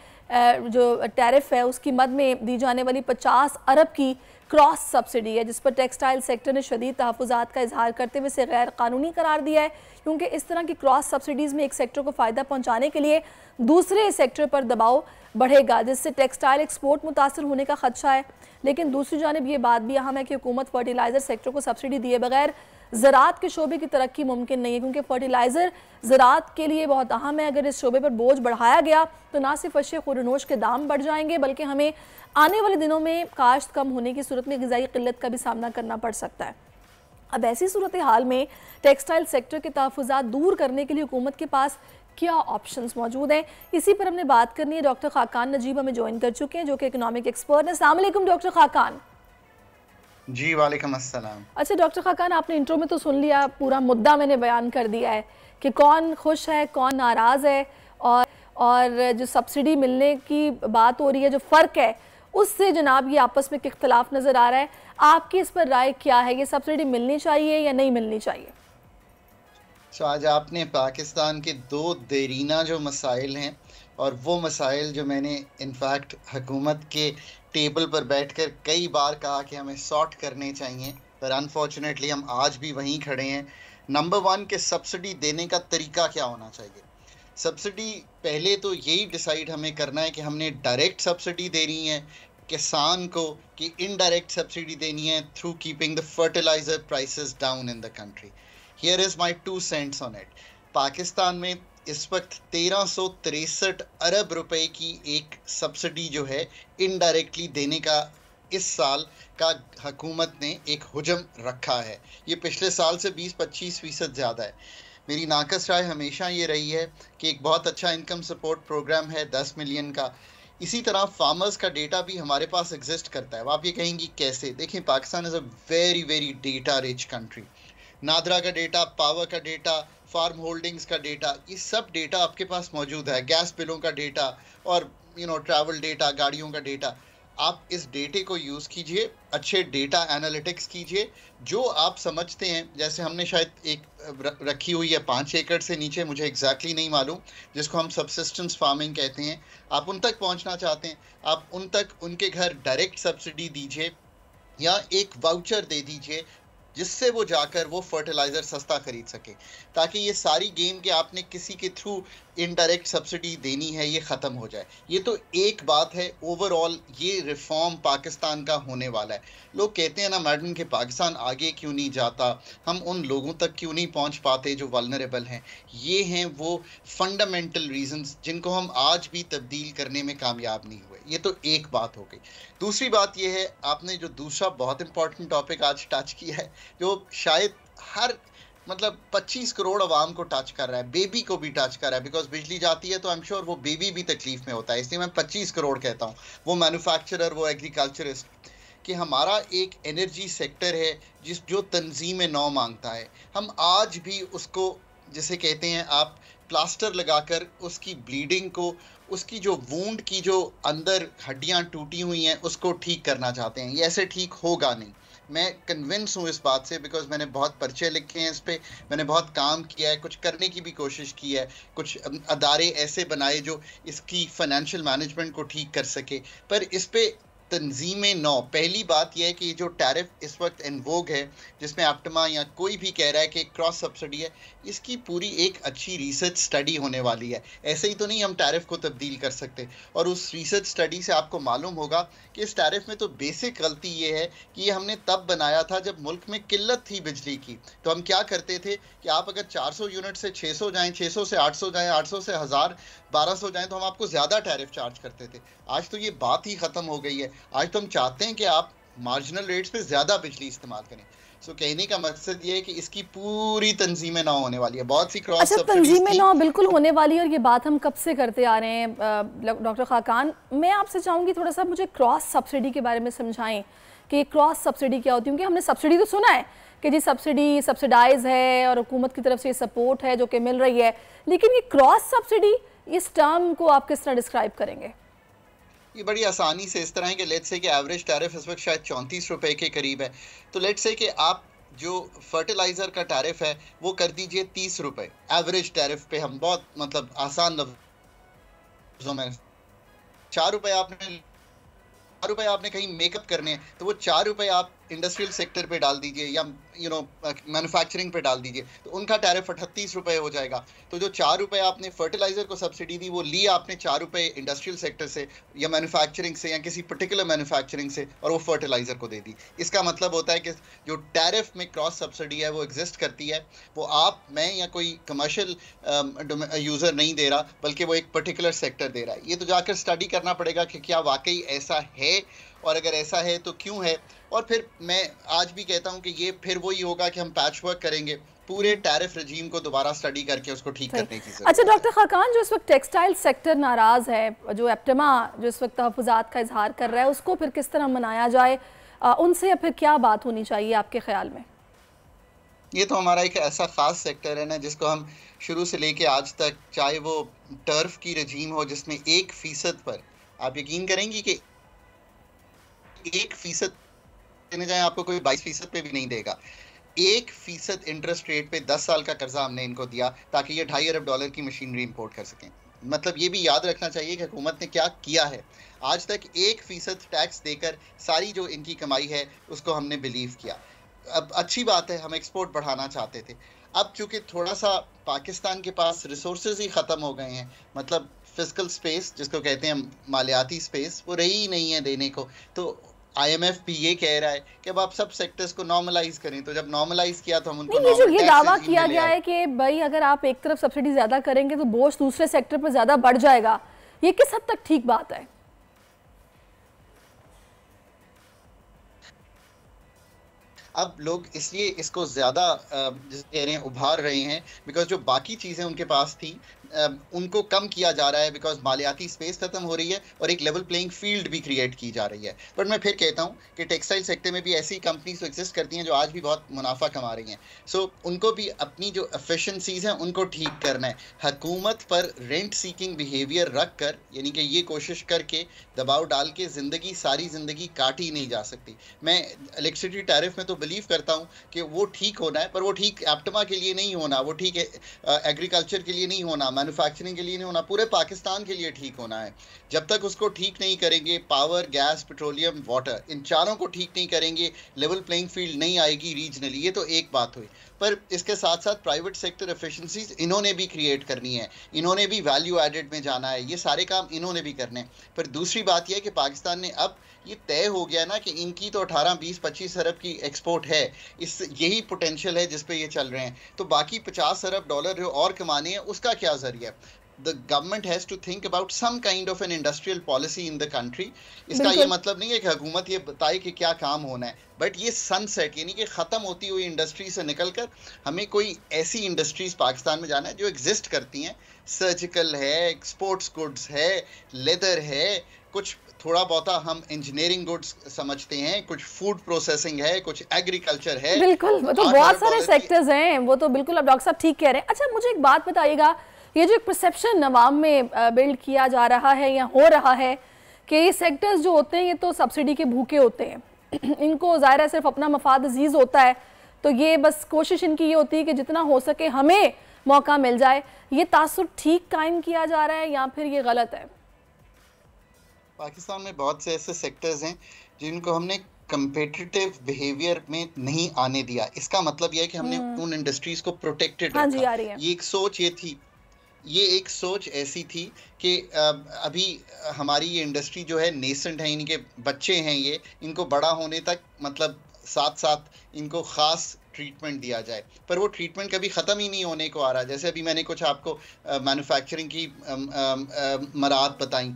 जो टैरिफ है उसकी मद में दी जाने वाली 50 अरब की क्रॉस सब्सिडी है, जिस पर टेक्सटाइल सेक्टर ने शदीद तहफ़्फ़ुज़ात का इजहार करते हुए इसे गैर कानूनी करार दिया है, क्योंकि इस तरह की क्रॉस सब्सिडीज़ में एक सेक्टर को फ़ायदा पहुँचाने के लिए दूसरे सेक्टर पर दबाव बढ़ेगा, जिससे टेक्सटाइल एक्सपोर्ट मुतासर होने का खदशा है। लेकिन दूसरी जानिब ये बात भी अहम है कि हुकूमत फर्टिलाइज़र सेक्टर को सब्सिडी दिए बगैर ज़राअत के शोबे की तरक्की मुमकिन नहीं है, क्योंकि फर्टिलाइज़र ज़राअत के लिए बहुत अहम है। अगर इस शोबे पर बोझ बढ़ाया गया तो ना सिर्फ अशिया खुरनोश के दाम बढ़ जाएंगे बल्कि हमें आने वाले दिनों में काश्त कम होने की सूरत में ग़िज़ाई क़िल्लत का भी सामना करना पड़ सकता है। अब ऐसी सूरत हाल में टेक्सटाइल सेक्टर के तहफ़्फ़ुज़ात दूर करने के लिए हुकूमत के पास क्या ऑप्शंस मौजूद हैं, इसी पर हमने बात करनी है। डॉक्टर खाकान नजीब हमें ज्वाइन कर चुके हैं जो कि इकोनॉमिक एक्सपर्ट हैं। अस्सलाम वालेकुम डॉक्टर खाकान। जी वालेकुम अस्सलाम। अच्छा डॉक्टर खाकान, आपने इंट्रो में तो सुन लिया, पूरा मुद्दा मैंने बयान कर दिया है कि कौन खुश है कौन नाराज़ है और जो सब्सिडी मिलने की बात हो रही है, जो फ़र्क है उससे जनाब ये आपस में इख्तलाफ नज़र आ रहा है। आपकी इस पर राय क्या है, ये सब्सिडी मिलनी चाहिए या नहीं मिलनी चाहिए? आज आपने पाकिस्तान के 2 देरीना जो मसाइल हैं और वो मसाइल जो मैंने इनफैक्ट हुकूमत के टेबल पर बैठकर कई बार कहा कि हमें सॉर्ट करने चाहिए, पर अनफॉर्चुनेटली हम आज भी वहीं खड़े हैं। नंबर 1 के सब्सिडी देने का तरीका क्या होना चाहिए। सब्सिडी पहले तो यही डिसाइड हमें करना है कि हमने डायरेक्ट सब्सिडी देनी है, किसान को कि इनडायरेक्ट सब्सिडी देनी है through keeping the fertiliser prices down in the country. Here is my 2 cents on it. Pakistan में इस वक्त 1363 अरब रुपए की एक सब्सिडी जो है इनडायरेक्टली देने का इस साल का हुकूमत ने एक हुजम रखा है। ये पिछले साल से 20-25% ज़्यादा है। मेरी नाकस राय हमेशा ये रही है कि एक बहुत अच्छा इनकम सपोर्ट प्रोग्राम है 10 मिलियन का। इसी तरह फार्मर्स का डेटा भी हमारे पास एग्जिस्ट करता है। अब आप ये कहेंगी कैसे? देखिए, Pakistan is a very very data rich country. NADRA का डेटा, पावर का डेटा, फार्म होल्डिंग्स का डेटा, ये सब डेटा आपके पास मौजूद है। गैस बिलों का डेटा और ट्रैवल डेटा, गाड़ियों का डेटा। आप इस डेटे को यूज़ कीजिए, अच्छे डेटा एनालिटिक्स कीजिए। जो आप समझते हैं, जैसे हमने शायद एक रखी हुई है 5 एकड़ से नीचे, मुझे एग्जैक्टली नहीं मालूम, जिसको हम सबसिस्टेंस फार्मिंग कहते हैं। आप उन तक पहुंचना चाहते हैं, आप उन तक उनके घर डायरेक्ट सब्सिडी दीजिए या एक वाउचर दे दीजिए जिससे वो जाकर वो फर्टिलाइज़र सस्ता खरीद सके, ताकि ये सारी गेम कि आपने किसी के थ्रू इनडायरेक्ट सब्सिडी देनी है ये ख़त्म हो जाए। ये तो एक बात है। ओवरऑल ये रिफॉर्म पाकिस्तान का होने वाला है। लोग कहते हैं ना मैडम कि पाकिस्तान आगे क्यों नहीं जाता, हम उन लोगों तक क्यों नहीं पहुंच पाते जो वल्नरेबल हैं। ये हैं वो फंडामेंटल रीजंस जिनको हम आज भी तब्दील करने में कामयाब नहीं हुए। ये तो एक बात हो गई। दूसरी बात ये है, आपने जो दूसरा बहुत इंपॉर्टेंट टॉपिक आज टच किया है, जो शायद हर 25 करोड़ आवाम को टच कर रहा है, बेबी को भी टच कर रहा है। बिकॉज बिजली जाती है तो आई एम श्योर वो बेबी भी तकलीफ में होता है, इसलिए मैं 25 करोड़ कहता हूँ। वो मैन्युफैक्चरर, वो एग्रीकल्चरिस्ट, कि हमारा एक एनर्जी सेक्टर है जो तंजीम नौ मांगता है। हम आज भी उसको, जिसे कहते हैं आप, प्लास्टर लगाकर उसकी ब्लीडिंग को, उसकी जो वूंड की जो अंदर हड्डियां टूटी हुई हैं उसको ठीक करना चाहते हैं। ये ऐसे ठीक होगा नहीं। मैं कन्विंस हूँ इस बात से, बिकॉज मैंने बहुत पर्चे लिखे हैं इस पे, मैंने बहुत काम किया है, कुछ करने की भी कोशिश की है, कुछ अदारे ऐसे बनाए जो इसकी फाइनेंशियल मैनेजमेंट को ठीक कर सके। पर इस पे तंजीम नौ, पहली बात यह है कि जो टैरिफ इस वक्त इन्वोग है, जिसमें एप्टमा या कोई भी कह रहा है कि क्रॉस सब्सिडी है, इसकी पूरी एक अच्छी रिसर्च स्टडी होने वाली है। ऐसे ही तो नहीं हम टैरिफ को तब्दील कर सकते। और उस रिसर्च स्टडी से आपको मालूम होगा कि इस टैरिफ में तो बेसिक गलती ये है कि ये हमने तब बनाया था जब मुल्क में किल्लत थी बिजली की। तो हम क्या करते थे कि आप अगर 400 यूनिट से 600 जाएँ, 600 से 800 जाएँ, 800 से 1000, 1200 जाएँ, तो हम आपको ज़्यादा टैरिफ चार्ज करते थे। आज तो ये बात ही ख़त्म हो गई है। आज तो हम चाहते हैं कि आप मार्जिनल रेट्स पे ज़्यादा बिजली इस्तेमाल करें। सो कहने का मकसद ये है कि इसकी पूरी तंजीमें नौ होने वाली है। बहुत सी क्रॉस तंजीमें नौ बिल्कुल होने वाली है, और ये बात हम कब से करते आ रहे हैं। डॉक्टर खाकान, मैं आपसे चाहूँगी थोड़ा सा मुझे क्रॉस सब्सिडी के बारे में समझाएं कि क्रॉस सब्सिडी क्या होती है। क्योंकि हमने सब्सिडी तो सुना है कि जी सब्सिडी सब्सिडाइज है और हुकूमत की तरफ से सपोर्ट है जो कि मिल रही है, लेकिन ये क्रॉस सब्सिडी, इस टर्म को आप किस तरह डिस्क्राइब करेंगे? ये बड़ी आसानी से इस तरह है कि लेट्स से कि एवरेज टैरिफ इस वक्त शायद 34 रुपए के करीब है। तो लेट्स से कि आप जो फर्टिलाइज़र का टैरिफ है वो कर दीजिए 30 रुपए एवरेज टैरिफ पे। हम बहुत आसान लफ्ज़ों में 4 रुपए आपने कहीं मेकअप करने हैं तो वो 4 रुपए आप इंडस्ट्रियल सेक्टर पे डाल दीजिए या मैन्युफैक्चरिंग पे डाल दीजिए, तो उनका टैरिफ 38 रुपए हो जाएगा। तो जो 4 रुपए आपने फर्टिलाइज़र को सब्सिडी दी, वो ली आपने 4 रुपए इंडस्ट्रियल सेक्टर से या मैन्युफैक्चरिंग से या किसी पर्टिकुलर मैन्युफैक्चरिंग से, और वो फर्टिलाइज़र को दे दी। इसका मतलब होता है कि जो टैरिफ में क्रॉस सब्सिडी है वो एग्जिस्ट करती है, वो आप, मैं या कोई कमर्शियल यूज़र नहीं दे रहा, बल्कि वो एक पर्टिकुलर सेक्टर दे रहा है। ये तो जाकर स्टडी करना पड़ेगा कि क्या वाकई ऐसा है, और अगर ऐसा है तो क्यों है। और फिर मैं आज भी कहता हूं कि ये फिर वही होगा कि हम पैच वर्क करेंगे, पूरे टैरिफ रजीम को दोबारा स्टडी करके उसको ठीक करने की जरूरत। अच्छा डॉक्टर खाकान, जो इस वक्त टेक्सटाइल सेक्टर नाराज़ है, जो एप्टमा जो इस वक्त तहफ़्फ़ुज़ात का इजहार कर रहा है, उसको फिर किस तरह मनाया जाए, उनसे फिर क्या बात होनी चाहिए आपके ख्याल में? ये तो हमारा एक ऐसा ख़ास सेक्टर है ना, जिसको हम शुरू से लेके आज तक, चाहे वो टर्फ की रजीम हो जिसमें 1% पर, आप यकीन करेंगी कि 1% देने जाए आपको कोई 22% पे भी नहीं देगा। 1% इंटरेस्ट रेट पे 10 साल का कर्जा हमने इनको दिया ताकि ये $2.5 अरब की मशीनरी इंपोर्ट कर सकें। मतलब ये भी याद रखना चाहिए कि हुकूमत ने क्या किया है। आज तक 1% टैक्स देकर सारी जो इनकी कमाई है उसको हमने बिलीव किया। अब अच्छी बात है, हम एक्सपोर्ट बढ़ाना चाहते थे। अब चूंकि थोड़ा सा पाकिस्तान के पास रिसोर्सेज ही ख़त्म हो गए हैं, मतलब फिजिकल स्पेस जिसको कहते हैं मालियाती स्पेस, वो रही ही नहीं है देने को। तो IMF भी ये कह रहा है कि अब आप सब सेक्टर्स को नॉर्मलाइज करें। तो जब नॉर्मलाइज किया तो हम उनको नहीं, जो ये दावा किया गया है कि भाई अगर आप एक तरफ सब्सिडी ज़्यादा करेंगे तो बोझ दूसरे सेक्टर पर ज़्यादा बढ़ जाएगा, ये किस हद तक ठीक बात है? अब लोग इसलिए इसको ज़्यादा जिसे कह रहे हैं उभार रहे हैं बिकॉज जो बाकी चीज़ें उनके पास थी उनको कम किया जा रहा है बिकॉज मालियाती स्पेस ख़त्म हो रही है और एक लेवल प्लेइंग फील्ड भी क्रिएट की जा रही है। बट मैं फिर कहता हूँ कि टेक्सटाइल सेक्टर में भी ऐसी कंपनीज तो एग्जिस्ट करती हैं जो आज भी बहुत मुनाफा कमा रही हैं। सो उनको भी अपनी जो एफिशिएंसीज हैं उनको ठीक करना है। हुकूमत पर रेंट सीकिंग बिहेवियर रख कर, यानी कि ये कोशिश करके दबाव डाल के ज़िंदगी सारी ज़िंदगी काटी नहीं जा सकती। मैं इलेक्ट्रिसिटी टैरिफ में तो बिलीव करता हूँ कि वो ठीक होना है, पर वो ठीक एप्टमा के लिए नहीं होना, वो ठीक एग्रीकल्चर के लिए नहीं होना, मैन्युफैक्चरिंग के लिए नहीं होना, पूरे पाकिस्तान के लिए ठीक होना है। जब तक उसको ठीक नहीं करेंगे, पावर, गैस, पेट्रोलियम, वाटर, इन चारों को ठीक नहीं करेंगे, लेवल प्लेइंग फील्ड नहीं आएगी रीजनली। ये तो एक बात हुई, पर इसके साथ साथ प्राइवेट सेक्टर एफिशिएंसीज इन्होंने भी क्रिएट करनी है, इन्होंने भी वैल्यू एडेड में जाना है, ये सारे काम इन्होंने भी करने हैं। पर दूसरी बात यह है कि पाकिस्तान ने अब ये तय हो गया ना कि इनकी तो 18, 20, 25 अरब की एक्सपोर्ट है, इस यही पोटेंशियल है जिस पे ये चल रहे हैं। तो बाकी 50 अरब डॉलर जो और कमाने हैं उसका क्या जरिया? The government has to think about some kind of an industrial policy in the country. इसका ये मतलब नहीं है कि हुकूमत ये बताए कि क्या काम होना है, बट ये सनसेट यानी कि ख़त्म होती हुई इंडस्ट्री से निकलकर हमें कोई ऐसी इंडस्ट्रीज पाकिस्तान में जाना है जो एग्जिस्ट करती हैं। सर्जिकल है, स्पोर्ट्स गुड्स है, लेदर है, कुछ थोड़ा बहुता हम इंजीनियरिंग गुड्स समझते हैं, कुछ फूड प्रोसेसिंग है, कुछ एग्रीकल्चर है। बिल्कुल, वो तो बहुत सारे सेक्टर्स हैं, वो तो बिल्कुल अब डॉक्टर साहब ठीक कह रहे हैं। अच्छा, मुझे एक बात बताइएगा, ये जो एक परसेप्शन अवाम में बिल्ड किया जा रहा है या हो रहा है कि ये सेक्टर्स जो होते हैं ये तो सब्सिडी के भूखे होते हैं, इनको ज़ाहिर है सिर्फ अपना मफाद अजीज़ होता है, तो ये बस कोशिश इनकी ये होती है कि जितना हो सके हमें मौका मिल जाए। ये तासुर ठीक कायम किया जा रहा है या फिर ये गलत है? पाकिस्तान में बहुत से ऐसे सेक्टर्स हैं जिनको हमने कंपेटिटिव बिहेवियर में नहीं आने दिया। इसका मतलब यह है कि हमने उन इंडस्ट्रीज को प्रोटेक्टेड रखा। ये एक सोच ये थी, ये एक सोच ऐसी थी कि अभी हमारी ये इंडस्ट्री जो है नेसेंट है, इनके बच्चे हैं, ये इनको बड़ा होने तक मतलब साथ साथ इनको ख़ास ट्रीटमेंट दिया जाए, पर वो ट्रीटमेंट कभी ख़त्म ही नहीं होने को आ रहा। जैसे अभी मैंने कुछ आपको मैन्युफैक्चरिंग की मराहत बताई।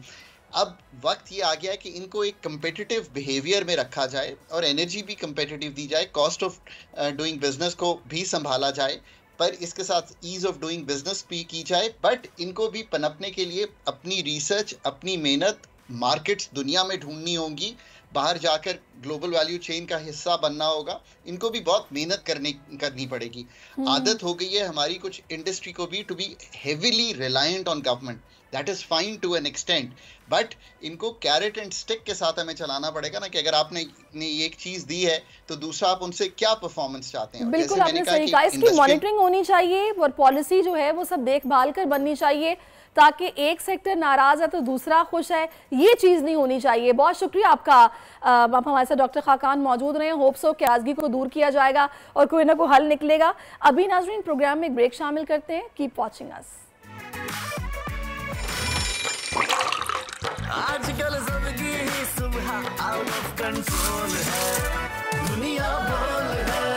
अब वक्त ये आ गया है कि इनको एक कंपेटिटिव बिहेवियर में रखा जाए और एनर्जी भी कंपेटिटिव दी जाए, कॉस्ट ऑफ डूइंग बिजनेस को भी संभाला जाए, पर इसके साथ ईज़ ऑफ डूइंग बिजनेस भी की जाए। बट इनको भी पनपने के लिए अपनी रिसर्च, अपनी मेहनत मार्केट्स दुनिया में ढूंढनी होंगी, बाहर जाकर ग्लोबल वैल्यू चेन का हिस्सा बनना होगा। इनको भी बहुत मेहनत करनी पड़ेगी। आदत हो गई है हमारी कुछ इंडस्ट्री को भी to be heavily reliant on government. That is fine to an extent, but इनको कैरेट एंड स्टिक के साथ हमें चलाना पड़ेगा ना, कि अगर आपने एक चीज़ दी है तो दूसरा आप उनसे क्या परफॉर्मेंस चाहते हैं। बिल्कुल आपने सही कहा, इसकी मॉनिटरिंग होनी चाहिए और पॉलिसी जो है वो सब देखभाल कर बननी चाहिए, ताकि एक सेक्टर नाराज़ है तो दूसरा खुश है, ये चीज़ नहीं होनी चाहिए। बहुत शुक्रिया आपका। आप हमारे साथ डॉक्टर खाकान मौजूद रहे हैं। होप्स हो कि आज़गी को दूर किया जाएगा और कोई ना कोई हल निकलेगा। अभी नाज़रीन प्रोग्राम में एक ब्रेक शामिल करते हैं। Keep watching us. आजकल सबकी ही सुबह आउट ऑफ कंट्रोल है, दुनिया बोल है,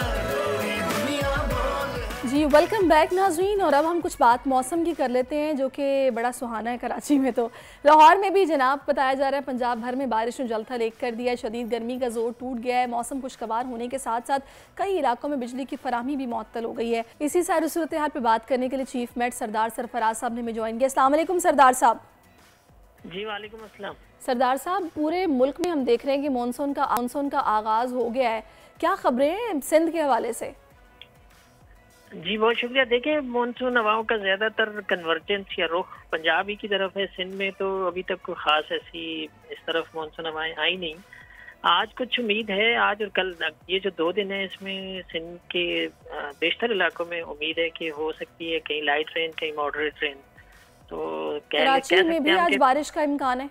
दुनिया बोल। जी वेलकम बैक नाज़रीन। और अब हम कुछ बात मौसम की कर लेते हैं जो कि बड़ा सुहाना है कराची में। तो लाहौर में भी जनाब बताया जा रहा है पंजाब भर में बारिश ने जलथल एक कर दिया है, शदीद गर्मी का जोर टूट गया है। मौसम खुशगवार होने के साथ साथ कई इलाकों में बिजली की फराहमी भी मुअत्तल हो गई है। इसी सारी सूरत हाल पर बात करने के लिए चीफ मेट सरदार सरफराज साहब ने हमें ज्वाइन किया। अस्सलाम वालेकुम सरदार साहब। जी वालेकुम अस्सलाम। सरदार साहब, पूरे मुल्क में हम देख रहे हैं कि मानसून का आगाज़ हो गया है, क्या खबरें हैं सिंध के हवाले से? जी बहुत शुक्रिया। देखें, मानसून हवाओं का ज़्यादातर कन्वर्जेंस या रुख पंजाब ही की तरफ है। सिंध में तो अभी तक कोई ख़ास ऐसी इस तरफ मानसून हवाएं आई नहीं। आज कुछ उम्मीद है, आज और कल ये जो 2 दिन है इसमें सिंध के बेशतर इलाकों में उम्मीद है कि हो सकती है कहीं लाइट रेन, कहीं मॉडरेट रेन। तो कराची में भी आज बारिश का इम्कान है?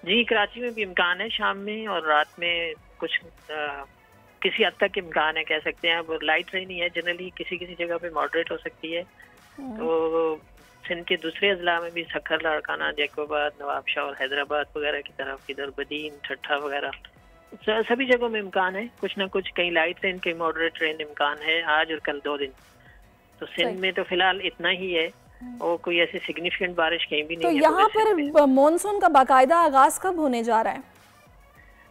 जी कराची में भी इम्कान है, शाम में और रात में कुछ किसी हद तक इम्कान है, कह सकते हैं। अब लाइट रेन ही है जनरली, किसी किसी जगह पे मॉडरेट हो सकती है। तो सिंध के दूसरे अजला में भी सखर, लाड़काना, जैकोबाद, नवाबशाह और हैदराबाद वगैरह की तरफ, इधर बदीन, ठट्ठा वगैरह सभी जगहों में इम्कान है कुछ ना कुछ, कहीं लाइट रेन कहीं मॉडरेट रेन इम्कान है आज और कल 2 दिन। तो सिंध में तो फिलहाल इतना ही है और कोई ऐसी सिग्निफिकेंट बारिश कहीं भी नहीं है। तो यहाँ पर मॉनसून का बाकायदा आगाज कब होने जा रहा है?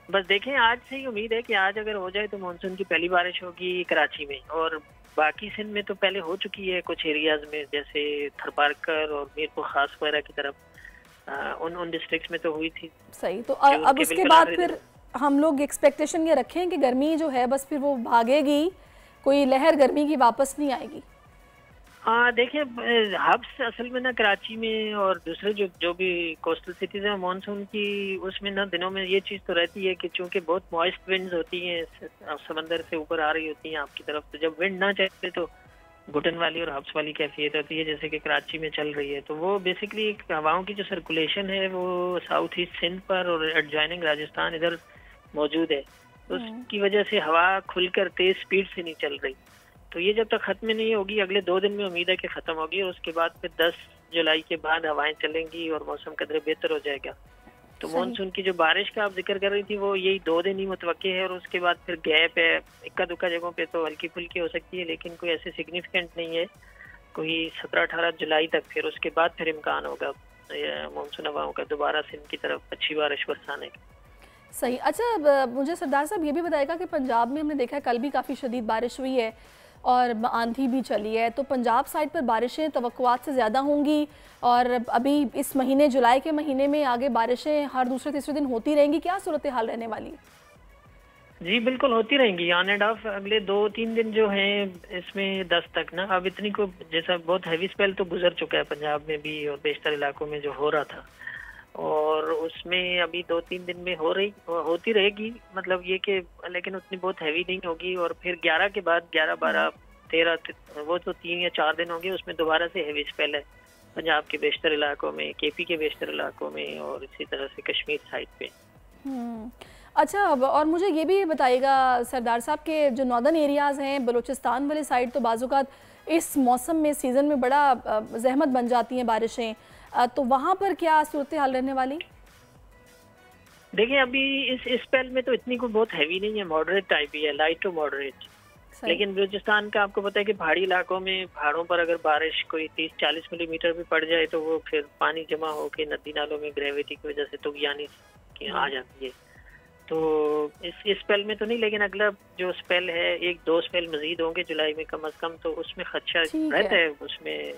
बस देखें, आज से ही उम्मीद है कि आज अगर हो जाए तो मानसून की पहली बारिश होगी कराची में, और बाकी सिंध में तो पहले हो चुकी है कुछ एरियाज में, जैसे थरपारकर और मीरपुर खास वगैरह की तरफ उन डिस्ट्रिक्ट्स में तो हुई थी। सही, तो अब उसके बाद फिर हम लोग एक्सपेक्टेशन ये रखें कि गर्मी जो है बस फिर वो भागेगी, कोई लहर गर्मी की वापस नहीं आएगी? हाँ देखिए, हब्स असल में ना कराची में और दूसरे जो भी कोस्टल सिटीज हैं मानसून की, उसमें ना दिनों में ये चीज़ तो रहती है कि चूंकि बहुत मॉइस्ट विंड्स होती हैं, समंदर से ऊपर आ रही होती हैं आपकी तरफ, तो जब विंड ना चले तो घुटन वाली और हब्स वाली कैफियत होती है, जैसे कि कराची में चल रही है। तो वो बेसिकली हवाओं की जो सर्कुलेशन है वो साउथ ईस्ट सिंध पर और एडजॉइनिंग राजस्थान इधर मौजूद है, तो उसकी वजह से हवा खुलकर तेज स्पीड से नहीं चल रही। तो ये जब तक खत्म नहीं होगी, अगले 2 दिन में उम्मीद है कि खत्म होगी, और उसके बाद फिर 10 जुलाई के बाद हवाएं चलेंगी और मौसम कदरे बेहतर हो जाएगा। तो मानसून की जो बारिश का आप जिक्र कर रही थी वो यही 2 दिन ही मुतवक्के है, और उसके बाद फिर गैप है, इक्का दुक्का जगहों पे तो हल्की फुल्की हो सकती है, लेकिन कोई ऐसे सिग्निफिकेंट नहीं है, कोई 17-18 जुलाई तक। फिर उसके बाद फिर इम्कान होगा मानसून हवाओं का दोबारा सिंध की तरफ अच्छी बारिश बरसाने की। सही। अच्छा, मुझे सरदार साहब ये भी बताएगा कि पंजाब में हमने देखा है कल भी काफ़ी शदीद बारिश हुई है और आंधी भी चली है, तो पंजाब साइड पर बारिशें तवक्कुआत से ज़्यादा होंगी, और अभी इस महीने जुलाई के महीने में आगे बारिशें हर दूसरे तीसरे दिन होती रहेंगी, क्या सूरत हाल रहने वाली? जी बिल्कुल होती रहेंगी, ऑन एंड ऑफ। अगले 2-3 दिन जो हैं इसमें 10 तक ना, अब इतनी को जैसा बहुत हैवी स्पेल तो गुजर चुका है पंजाब में भी और बेशतर इलाकों में जो हो रहा था, और उसमें अभी 2-3 दिन में होती रहेगी, मतलब ये कि लेकिन उतनी बहुत हैवी नहीं होगी। और फिर 11 के बाद 11, 12, 13 वो तो 3 या 4 दिन होंगे, उसमें दोबारा से हैवी स्पेल है पंजाब के बेशतर इलाकों में, केपी के बेशतर इलाकों में, और इसी तरह से कश्मीर साइड पे। अच्छा, और मुझे ये भी बताइएगा सरदार साहब के जो नॉर्दर्न एरियाज़ हैं, बलूचिस्तान वाले साइड, तो बाज़-औक़ात इस मौसम में सीज़न में बड़ा ज़हमत बन जाती हैं बारिशें, तो वहाँ पर क्या सूरत हाल रहने वाली? देखिए अभी इस स्पेल में तो इतनी को बहुत हैवी नहीं है, मॉडरेट टाइप ही है, लाइट टू मॉडरेट। लेकिन बलूचिस्तान का आपको पता है कि पहाड़ी इलाकों में, पहाड़ों पर अगर बारिश कोई 30-40 मिलीमीटर भी पड़ जाए तो वो फिर पानी जमा होकर नदी नालों में ग्रेविटी की वजह से तुगयानी आ जाती है। तो इस स्पेल में तो नहीं, लेकिन अगला जो स्पेल है 1-2 स्पेल मजीद होंगे जुलाई में कम से कम, तो उसमें खदशा रहता है, उसमें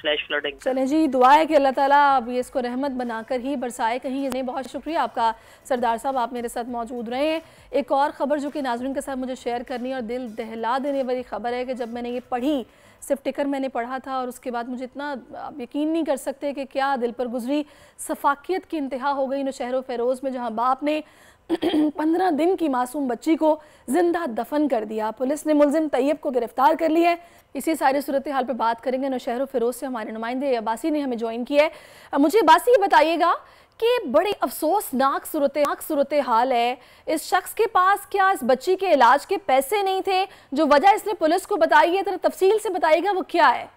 फ्लैश फ्लडिंग। चलें जी, दुआ है कि अल्लाह ताला अब ये इसको रहमत बनाकर ही बरसाए कहीं। बहुत शुक्रिया आपका सरदार साहब, आप मेरे साथ मौजूद रहे हैं। एक और ख़बर जो कि नाज़रीन के साथ मुझे शेयर करनी है और दिल दहला देने वाली ख़बर है कि जब मैंने ये पढ़ी, सिर्फ टिकर मैंने पढ़ा था और उसके बाद मुझे इतना, आप यकीन नहीं कर सकते कि क्या दिल पर गुजरी सफाकियत की इंतहा हो गई नौशहर फ़ेरोज़ में, जहाँ बाप ने 15 दिन की मासूम बच्ची को जिंदा दफन कर दिया। पुलिस ने मुलजिम तैयब को गिरफ्तार कर लिया है। इसी सारी सूरत हाल पर बात करेंगे नौशहर फ़िरोज़ से, हमारे नुमाइंदे अब्बासी ने हमें ज्वाइन किया है। मुझे अब्बासी ये बताइएगा कि बड़ी अफसोसनाक सूरत हाल है, इस शख्स के पास क्या इस बच्ची के इलाज के पैसे नहीं थे? जो वजह इसने पुलिस को बताई है, तरह तफसील से बताइएगा वो क्या है?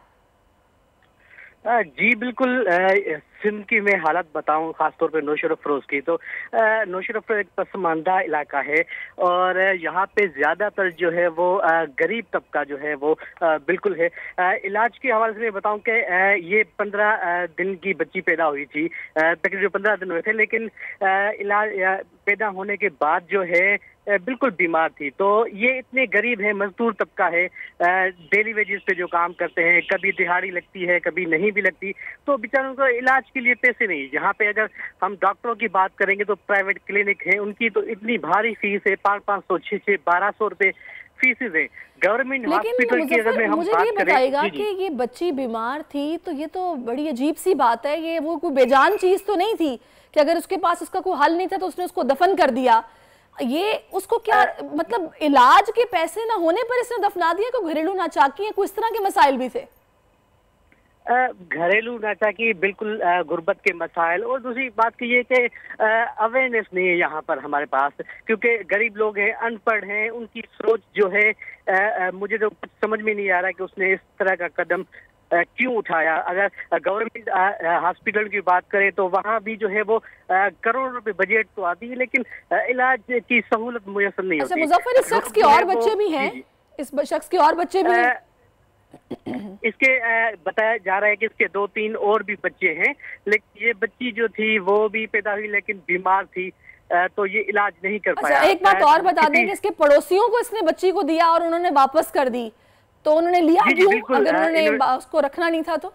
जी बिल्कुल, सिंध की मैं हालत बताऊं, ख़ासतौर पे नौशहर फ़िरोज़ की, तो नौशहर फ़िरोज़ एक पसमानदा इलाका है और यहाँ पे ज़्यादातर जो है वो गरीब तबका जो है वो बिल्कुल है। इलाज के हवाले से मैं बताऊं कि ये 15 दिन की बच्ची पैदा हुई थी, तकरीबन जो 15 दिन हुए थे, लेकिन इलाज पैदा होने के बाद जो है बिल्कुल बीमार थी। तो ये इतने गरीब है, मजदूर तबका है, डेली वेजेस पे जो काम करते हैं, कभी दिहाड़ी लगती है कभी नहीं भी लगती, तो बेचारों को इलाज के लिए पैसे नहीं। यहाँ पे अगर हम डॉक्टरों की बात करेंगे तो प्राइवेट क्लिनिक है, उनकी तो इतनी भारी फीस है, 500, 600, 1200 रुपए फीसेज है। गवर्नमेंट हॉस्पिटल की अगर हम बात करें, बताइएगा कि ये बच्ची बीमार थी, तो ये तो बड़ी अजीब सी बात है, ये वो कोई बेजान चीज तो नहीं थी कि अगर उसके पास उसका कोई हल नहीं था तो उसने उसको दफन कर दिया। ये उसको क्या मतलब इलाज के पैसे ना होने पर इसने दफना दिया, कोई घरेलू नाचाकी है, कोई इस तरह के मसाइल भी थे? घरेलू नाचाकी, बिल्कुल गुर्बत के मसाइल, और दूसरी बात की ये कि अवेयरनेस नहीं है यहाँ पर हमारे पास, क्योंकि गरीब लोग हैं, अनपढ़ हैं, उनकी सोच जो है मुझे तो कुछ समझ में नहीं आ रहा कि उसने इस तरह का कदम क्यों उठाया। अगर गवर्नमेंट हॉस्पिटल की बात करें तो वहाँ भी जो है वो करोड़ों रुपए बजट तो आती है, लेकिन इलाज की सहूलत मुयसर नहीं होती। मुजफ्फर, इस शख्स के और बच्चे भी हैं? इस शख्स के और बच्चे भी हैं? इसके बताया जा रहा है कि इसके 2-3 और भी बच्चे हैं, लेकिन ये बच्ची जो थी वो भी पैदा हुई लेकिन बीमार थी, तो ये इलाज नहीं कर पाया। अच्छा, एक बात और बता दें कि इसके पड़ोसियों को इसने बच्ची को दिया और उन्होंने वापस कर दी, तो उन्होंने लिया क्यों अगर उन्होंने उसको रखना नहीं था तो?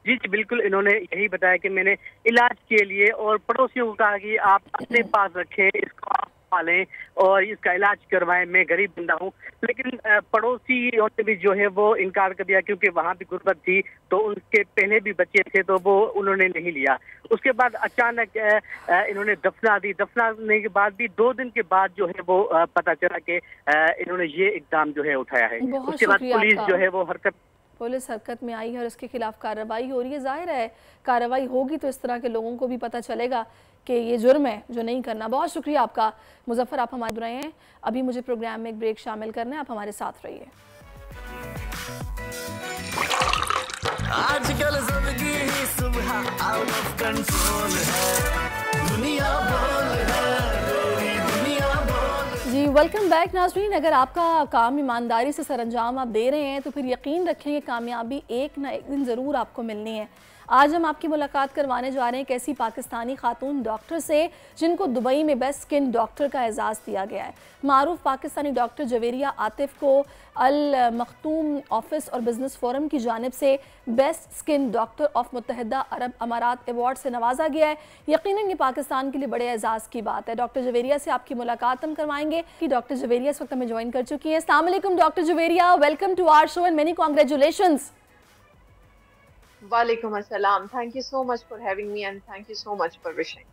जी बिल्कुल, इन्होंने यही बताया कि मैंने इलाज के लिए, और पड़ोसियों को कहा कि आप अपने पास रखें, इसको आप पालें और इसका इलाज करवाएं, मैं गरीब बंदा हूँ। लेकिन पड़ोसियों ने भी जो है वो इनकार कर दिया, क्योंकि वहाँ भी गुर्बत थी, तो उनके पहले भी बच्चे थे तो वो उन्होंने नहीं लिया। उसके बाद अचानक इन्होंने दफना दी। दफनाने के बाद भी 2 दिन के बाद जो है वो पता चला कि इन्होंने ये इक़दाम जो है उठाया है। उसके बाद पुलिस जो है वो पुलिस हरकत में आई है और इसके खिलाफ कार्रवाई हो रही है। जाहिर है कार्रवाई होगी तो इस तरह के लोगों को भी पता चलेगा कि ये जुर्म है जो नहीं करना। बहुत शुक्रिया आपका मुजफ्फर, आप हमारे रहे हैं। अभी मुझे प्रोग्राम में एक ब्रेक शामिल करना है, आप हमारे साथ रहिए। आजकल सबकी ही सुबह आउट ऑफ कंट्रोल है, दुनिया बोल है, दुनिया बोल। जी वेलकम बैक नाज़रीन। अगर आपका काम ईमानदारी से सरअंजाम आप दे रहे हैं तो फिर यकीन रखें कि कामयाबी एक ना एक दिन ज़रूर आपको मिलनी है। आज हम आपकी मुलाकात करवाने जा रहे हैं एक ऐसी पाकिस्तानी खातून डॉक्टर से जिनको दुबई में बेस्ट स्किन डॉक्टर का एजाज़ दिया गया है। मारूफ पाकिस्तानी डॉक्टर जवेरिया आतिफ को अल मखतूम ऑफिस और बिजनेस फोरम की जानिब से बेस्ट स्किन डॉक्टर ऑफ मुत्तहिदा अरब अमारात अवार्ड से नवाजा गया है। यकीनन ये पाकिस्तान के लिए बड़े एजाज़ की बात है। डॉक्टर जवेरिया से आपकी मुलाकात हम करवाएंगे कि डॉक्टर जवेरिया इस वक्त हमें ज्वाइन कर चुकी है। अस्सलाम वालेकुम doctor Javeria, welcome to our show and many congratulations. वालेकुम अस्सलाम, thank you so much for having me and thank you so much for wishing.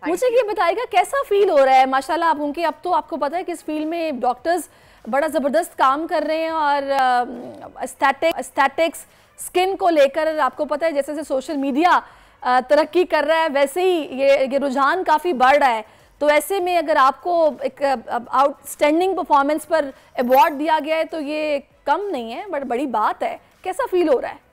मुझे ये बताइएगा कैसा फील हो रहा है? माशाल्लाह आप उनके, अब तो आपको पता है कि इस फील्ड में डॉक्टर्स बड़ा ज़बरदस्त काम कर रहे हैं और एस्थेटिक्स स्किन को लेकर आपको पता है जैसे जैसे सोशल मीडिया तरक्की कर रहा है वैसे ही ये रुझान काफ़ी बढ़ रहा है। तो ऐसे में अगर आपको एक आउटस्टैंडिंग परफॉर्मेंस पर अवार्ड दिया गया है तो ये कम नहीं है, बट बड़ी बात है। कैसा फील हो रहा है?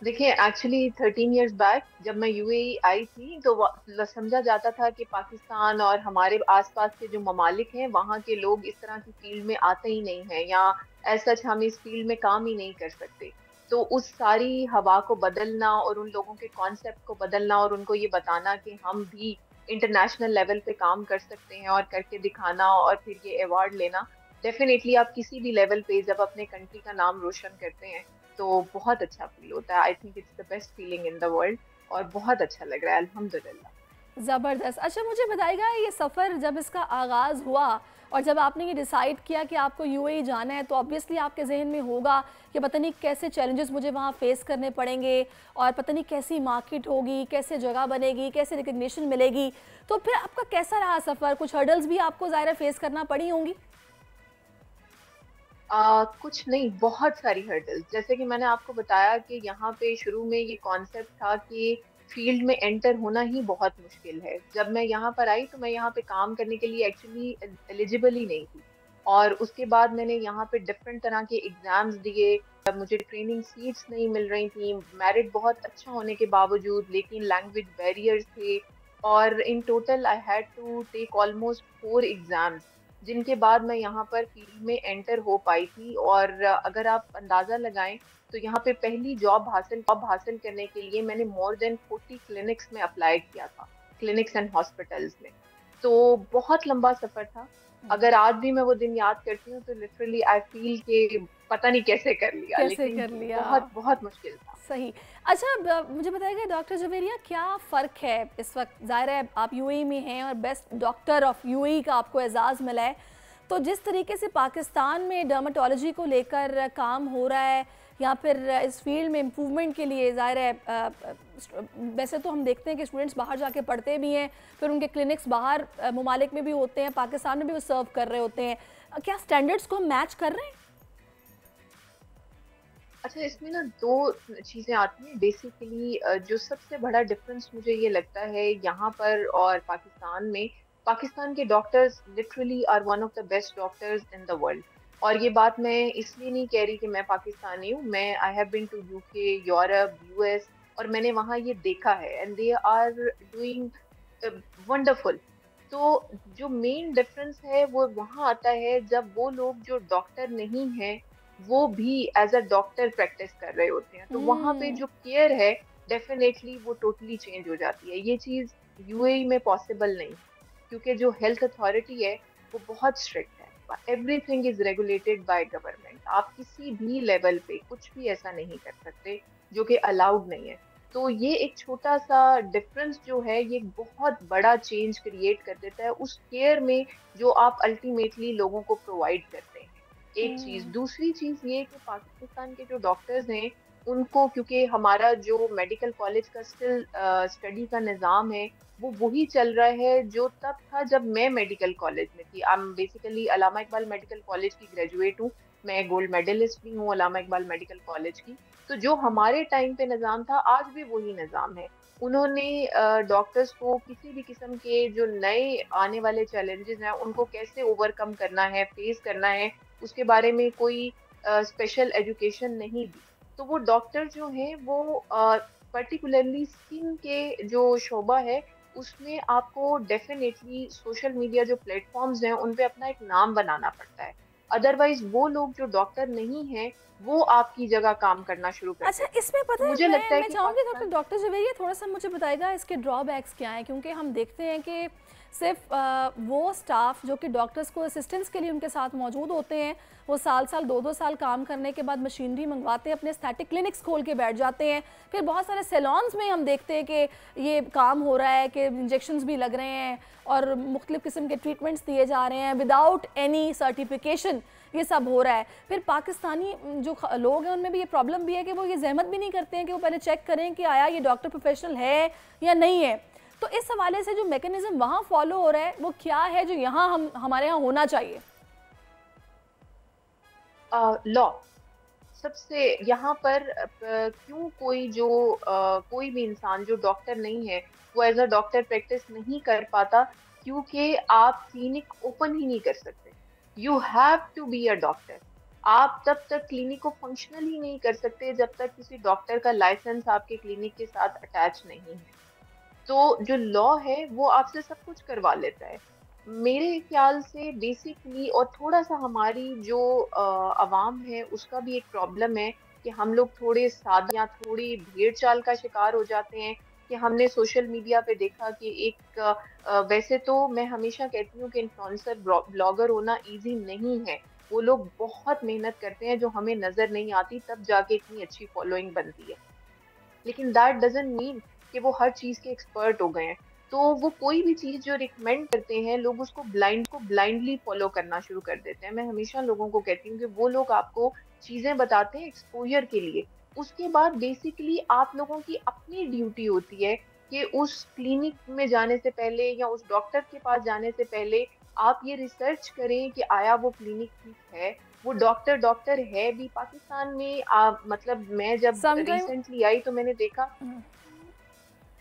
देखिए, एक्चुअली 13 इयर्स बैक जब मैं यूएई आई थी तो समझा जाता था कि पाकिस्तान और हमारे आसपास के जो ममालिक हैं वहाँ के लोग इस तरह की फील्ड में आते ही नहीं हैं, या एज सच हम इस फील्ड में काम ही नहीं कर सकते। तो उस सारी हवा को बदलना और उन लोगों के कॉन्सेप्ट को बदलना और उनको ये बताना कि हम भी इंटरनेशनल लेवल पे काम कर सकते हैं और करके दिखाना और फिर ये अवार्ड लेना, डेफिनेटली आप किसी भी लेवल पे जब अपने कंट्री का नाम रोशन करते हैं तो बहुत अच्छा फील होता है। I think it's the best feeling in the world और बहुत अच्छा लग रहा है, अल्हम्दुलिल्लाह। ज़बरदस्त। अच्छा मुझे बताइएगा, ये सफ़र जब इसका आगाज़ हुआ और जब आपने ये डिसाइड किया कि आपको यूएई जाना है तो ऑब्वियसली आपके जहन में होगा कि पता नहीं कैसे चैलेंजेस मुझे वहाँ फेस करने पड़ेंगे और पता नहीं कैसी मार्केट होगी, कैसे जगह बनेगी, कैसे रिकग्निशन मिलेगी। तो फिर आपका कैसा रहा सफ़र? कुछ हर्डल्स भी आपको ज़ाहिर फेस करना पड़ी होंगी? कुछ नहीं, बहुत सारी हर्डल्स। जैसे कि मैंने आपको बताया कि यहाँ पे शुरू में ये कॉन्सेप्ट था कि फील्ड में एंटर होना ही बहुत मुश्किल है। जब मैं यहाँ पर आई तो मैं यहाँ पे काम करने के लिए एक्चुअली एलिजिबल ही नहीं थी, और उसके बाद मैंने यहाँ पे डिफरेंट तरह के एग्जाम्स दिए। मुझे ट्रेनिंग सीट्स नहीं मिल रही थी, मेरिट बहुत अच्छा होने के बावजूद, लेकिन लैंग्वेज बैरियर्स थे, और in total I had to take almost 4 exams, जिनके बाद मैं यहाँ पर फील्ड में एंटर हो पाई थी। और अगर आप अंदाज़ा लगाएं तो यहाँ पे पहली जॉब हासिल करने के लिए मैंने मोर देन 40 क्लिनिक्स में अप्लाई किया था, क्लिनिक्स एंड हॉस्पिटल्स में। तो बहुत लंबा सफ़र था। अगर आज भी मैं वो दिन याद करती हूँ तो लिटरली आई फील के पता नहीं कैसे कर लिया, बहुत बहुत मुश्किल था। सही। अच्छा मुझे बताइएगा डॉक्टर जवेरिया, क्या फ़र्क है इस वक्त? ज़ाहिर है आप यूएई में हैं और बेस्ट डॉक्टर ऑफ यूएई का आपको एजाज़ मिला है, तो जिस तरीके से पाकिस्तान में डर्मेटोलॉजी को लेकर काम हो रहा है या फिर इस फील्ड में इम्प्रूवमेंट के लिए, ज़ाहिर है वैसे तो हम देखते हैं कि स्टूडेंट्स बाहर जाके पढ़ते भी हैं, फिर उनके क्लिनिक्स बाहर ममालिक में भी होते हैं, पाकिस्तान में भी वो सर्व कर रहे होते हैं, क्या स्टैंडर्ड्स को हम मैच कर रहे हैं? अच्छा, इसमें ना दो चीजें आती हैं बेसिकली। जो सबसे बड़ा डिफरेंस मुझे ये लगता है यहाँ पर और पाकिस्तान में, पाकिस्तान के doctors literally are one of the best doctors in the world. और ये बात मैं इसलिए नहीं कह रही कि मैं पाकिस्तानी हूँ, मैं I have been to UK, Europe, US, और मैंने वहाँ ये देखा है and they are doing wonderful. तो जो मेन डिफरेंस है वो वहाँ आता है जब वो लोग जो डॉक्टर नहीं हैं वो भी एज अ डॉक्टर प्रैक्टिस कर रहे होते हैं, तो वहाँ पे जो केयर है डेफिनेटली वो टोटली चेंज हो जाती है। ये चीज़ यूएई में पॉसिबल नहीं, क्योंकि जो हेल्थ अथॉरिटी है वो बहुत स्ट्रिक्ट है, everything is regulated by government. आप किसी भी लेवल पे कुछ भी ऐसा नहीं कर सकते जो कि अलाउड नहीं है। तो ये एक छोटा सा डिफरेंस जो है ये बहुत बड़ा चेंज क्रिएट कर देता है उस केयर में जो आप अल्टीमेटली लोगों को प्रोवाइड करते हैं। एक चीज, दूसरी चीज ये कि पाकिस्तान के जो डॉक्टर्स हैं उनको, क्योंकि हमारा जो मेडिकल कॉलेज का स्टिल स्टडी का निज़ाम है वो वही चल रहा है जो तब था जब मैं मेडिकल कॉलेज में थी। I am basically Allama Iqbal medical college की ग्रेजुएट हूँ, मैं गोल्ड मेडलिस्ट भी हूँ अल्लामा इकबाल मेडिकल कॉलेज की। तो जो हमारे टाइम पे निज़ाम था आज भी वही निज़ाम है। उन्होंने डॉक्टर्स को किसी भी किस्म के जो नए आने वाले चैलेंजेस हैं उनको कैसे ओवरकम करना है, फेस करना है, उसके बारे में कोई स्पेशल एजुकेशन नहीं दी। तो वो डॉक्टर जो हैं वो पर्टिकुलरली स्किन के जो शोबा है उसमें आपको डेफिनेटली सोशल मीडिया जो प्लेटफॉर्म्स हैं उन पे अपना एक नाम बनाना पड़ता है, अदरवाइज वो लोग जो डॉक्टर नहीं हैं वो आपकी जगह काम करना शुरू कर। अच्छा, इसमें पता है मुझे लगता है मैं चाहूँगी डॉक्टर जवेरिया थोड़ा सा मुझे बताएगा इसके ड्रॉबैक्स क्या हैं, क्योंकि हम देखते हैं कि सिर्फ वो स्टाफ जो कि डॉक्टर्स को असिस्टेंस के लिए उनके साथ मौजूद होते हैं वो साल 2-2 साल काम करने के बाद मशीनरी मंगवाते हैं, अपने एस्थेटिक क्लिनिक्स खोल के बैठ जाते हैं। फिर बहुत सारे सैलॉन्स में हम देखते हैं कि ये काम हो रहा है कि इंजेक्शंस भी लग रहे हैं और मुख्तलिफ किस्म के ट्रीटमेंट्स दिए जा रहे हैं विदाउट एनी सर्टिफिकेशन, ये सब हो रहा है। फिर पाकिस्तानी जो लोग हैं उनमें भी ये प्रॉब्लम भी है कि वो ये जहमत भी नहीं करते हैं कि वो पहले चेक करें कि आया ये डॉक्टर प्रोफेशनल है या नहीं है। तो इस हवाले से जो मैकेनिज्म वहाँ फॉलो हो रहा है वो क्या है जो यहाँ हमारे यहाँ होना चाहिए? लॉ सबसे यहाँ पर क्यों कोई भी इंसान जो डॉक्टर नहीं है वो एज अ डॉक्टर प्रैक्टिस नहीं कर पाता, क्योंकि आप क्लिनिक ओपन ही नहीं कर सकते। You have to be a doctor. आप तब तक क्लिनिक को फंक्शनल ही नहीं कर सकते जब तक किसी डॉक्टर का लाइसेंस आपके क्लिनिक के साथ अटैच नहीं है। तो जो लॉ है वो आपसे सब कुछ करवा लेता है मेरे ख्याल से बेसिकली। और थोड़ा सा हमारी जो अवाम है उसका भी एक प्रॉब्लम है कि हम लोग थोड़े सादा या थोड़ी भेड़ चाल का शिकार हो जाते हैं कि हमने सोशल मीडिया पे देखा कि एक वैसे तो मैं हमेशा कहती हूँ कि इन्फ्लुएंसर ब्लॉगर होना इजी नहीं है, वो लोग बहुत मेहनत करते हैं जो हमें नज़र नहीं आती, तब जाके इतनी अच्छी फॉलोइंग बनती है। लेकिन दैट डजंट मीन कि वो हर चीज़ के एक्सपर्ट हो गए हैं। तो वो कोई भी चीज़ जो रिकमेंड करते हैं लोग उसको ब्लाइंडली फॉलो करना शुरू कर देते हैं। मैं हमेशा लोगों को कहती हूँ कि वो लोग आपको चीज़ें बताते हैं एक्सपोजर के लिए, उसके बाद बेसिकली आप लोगों की अपनी ड्यूटी होती है कि उस क्लिनिक में जाने से पहले या उस डॉक्टर के पास जाने से पहले आप ये रिसर्च करें कि आया वो क्लिनिक ठीक है, वो डॉक्टर है भी। पाकिस्तान में मतलब मैं जब रिसेंटली आई तो मैंने देखा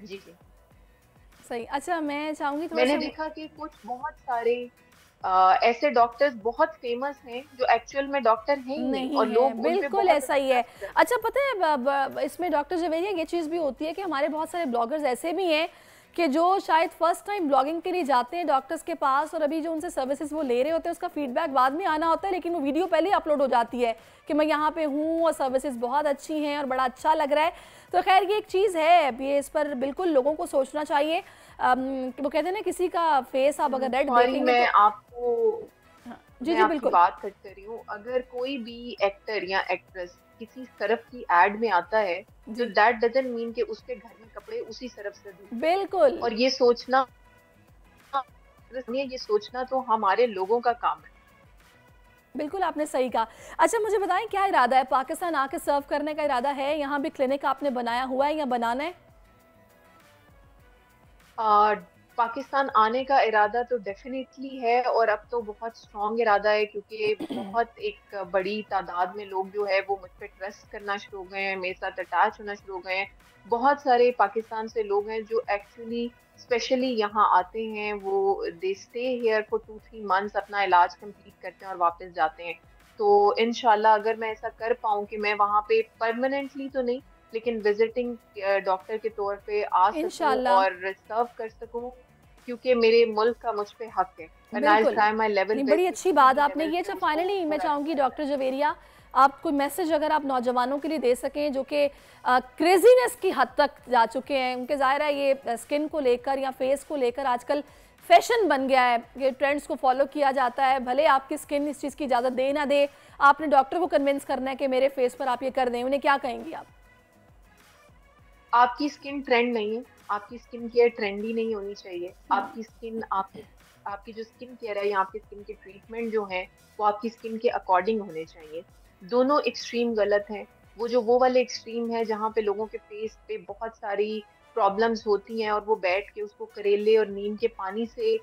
जी सही। अच्छा, मैं चाहूंगी मैंने देखा कि कुछ बहुत सारे ऐसे डॉक्टर्स बहुत फेमस हैं जो एक्चुअल में डॉक्टर हैं ही नहीं और लोग बिल्कुल ऐसा ही है। अच्छा, पता है इसमें डॉक्टर जवेरिया ये चीज़ भी होती है कि हमारे बहुत सारे ब्लॉगर्स ऐसे भी हैं कि जो शायद फर्स्ट टाइम ब्लॉगिंग के लिए जाते हैं डॉक्टर्स के पास और अभी जो उनसे सर्विसेज वो ले रहे होते हैं उसका फीडबैक बाद में आना होता है, लेकिन वो वीडियो पहले ही अपलोड हो जाती है कि मैं यहाँ पे हूँ और सर्विसेज बहुत अच्छी हैं और बड़ा अच्छा लग रहा है। तो खैर ये एक चीज़ है, ये इस पर बिल्कुल लोगों को सोचना चाहिए। वो कहते हैं ना किसी का फेस आप अगर रेड देखेंगे मैं आपको जी बिल्कुल बात कर रही हूँ, अगर कोई भी एक्टर या एक्ट्रेस किसी सरफ की एड में आता है तो दैट डजंट मीन कि उसके घर में कपड़े उसी सरफ से धोए। बिल्कुल। और ये सोचना तो हमारे लोगों का काम है। बिल्कुल आपने सही कहा। अच्छा, मुझे बताएं क्या इरादा है, पाकिस्तान आके सर्व करने का इरादा है? यहाँ भी क्लिनिक आपने बनाया हुआ है या बनाना है? पाकिस्तान आने का इरादा तो डेफिनेटली है, और अब तो बहुत स्ट्रॉन्ग इरादा है, क्योंकि बहुत एक बड़ी तादाद में लोग जो है वो मुझ पर ट्रस्ट करना शुरू हो गए हैं, मेरे साथ अटैच होना शुरू हो गए हैं। बहुत सारे पाकिस्तान से लोग हैं जो एक्चुअली स्पेशली यहाँ आते हैं, वो they stay here for 2-3 months, अपना इलाज कंप्लीट करते हैं और वापस जाते हैं। तो इंशाल्लाह अगर मैं ऐसा कर पाऊँ कि मैं वहाँ पे परमानेंटली तो नहीं, लेकिन विजिटिंग डॉक्टर के तौर पे आ सकूं और सर्व कर सकूं, क्योंकि मेरे मुल्क का मुझ पे हक है। बड़ी अच्छी बात आपने ये। अच्छा, फाइनली मैं चाहूँगी डॉक्टर जवेरिया, आप कोई मैसेज अगर आप नौजवानों के लिए दे सकें जो कि क्रेजीनेस की हद तक जा चुके हैं, उनके ज़ाहिर है ये स्किन को लेकर या फेस को लेकर आजकल फैशन बन गया है, ये ट्रेंड्स को फॉलो किया जाता है, भले आपकी स्किन इस चीज़ की इजाज़त दे ना दे, आपने डॉक्टर को कन्विंस करना है कि मेरे फेस पर आप ये कर दें, उन्हें क्या कहेंगी आप? आपकी स्किन ट्रेंड नहीं है, आपकी स्किन केयर ट्रेंडी नहीं होनी चाहिए। आपकी स्किन, आपकी जो स्किन केयर है या आपकी स्किन के ट्रीटमेंट जो है वो आपकी स्किन के अकॉर्डिंग होने चाहिए। दोनों एक्सट्रीम गलत हैं। वो वाले एक्सट्रीम है जहाँ पे लोगों के फेस पे बहुत सारी प्रॉब्लम्स होती हैं और वो बैठ के उसको करेले और नीम के पानी से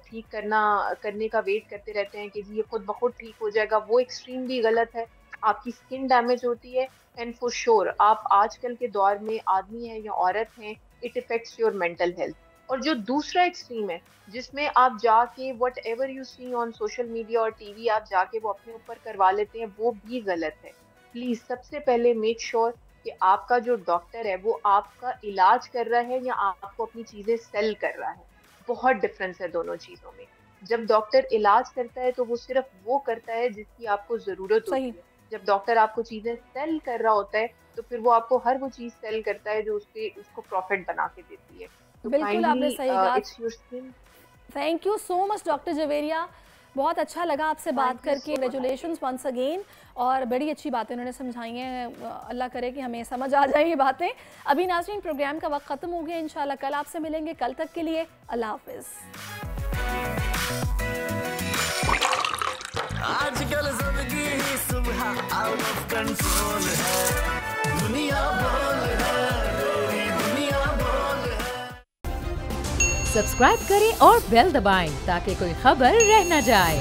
ठीक करने का वेट करते रहते हैं कि जी ये खुद ब खुद ठीक हो जाएगा। वो एक्सट्रीम भी गलत है। आपकी स्किन डैमेज होती है, एंड फॉर श्योर आप आजकल के दौर में आदमी हैं या औरत हैं, it affects your mental health. और जो दूसरा एक्सट्रीम है जिसमें आप जाके whatever you see on social media और टीवी आप जाके वो अपने ऊपर करवा लेते हैं, वो भी गलत है। प्लीज सबसे पहले मेक श्योर कि आपका जो डॉक्टर है वो आपका इलाज कर रहा है या आपको अपनी चीजें सेल कर रहा है। बहुत डिफरेंस है दोनों चीजों में। जब डॉक्टर इलाज करता है तो वो सिर्फ वो करता है जिसकी आपको जरूरत होती है। जब डॉक्टर आपको चीजें सेल कर रहा होता है तो फिर वो आपको हर वो चीज सेल करता है जो उसको प्रॉफिट बना के देती है। तो बिल्कुल आपने सही कहा। Thank you so much doctor Javeria, बहुत अच्छा लगा आपसे बात करके। कंग्रेचुलेशंस वंस अगेन, और बड़ी अच्छी बातें उन्होंने समझाई हैं। अल्लाह करे कि हमें समझ आ जाए ये बातें। अभी नाज़रीन प्रोग्राम का वक्त ख़त्म हो गया, इंशाल्लाह कल आपसे मिलेंगे। कल तक के लिए अल्लाह हाफिज़। आजकल जिंदगी ही सुबह आउट ऑफ कंट्रोल है, दुनिया बोल है, दुनिया बोल है। सब्सक्राइब करें और बेल दबाएं ताकि कोई खबर रह न जाए।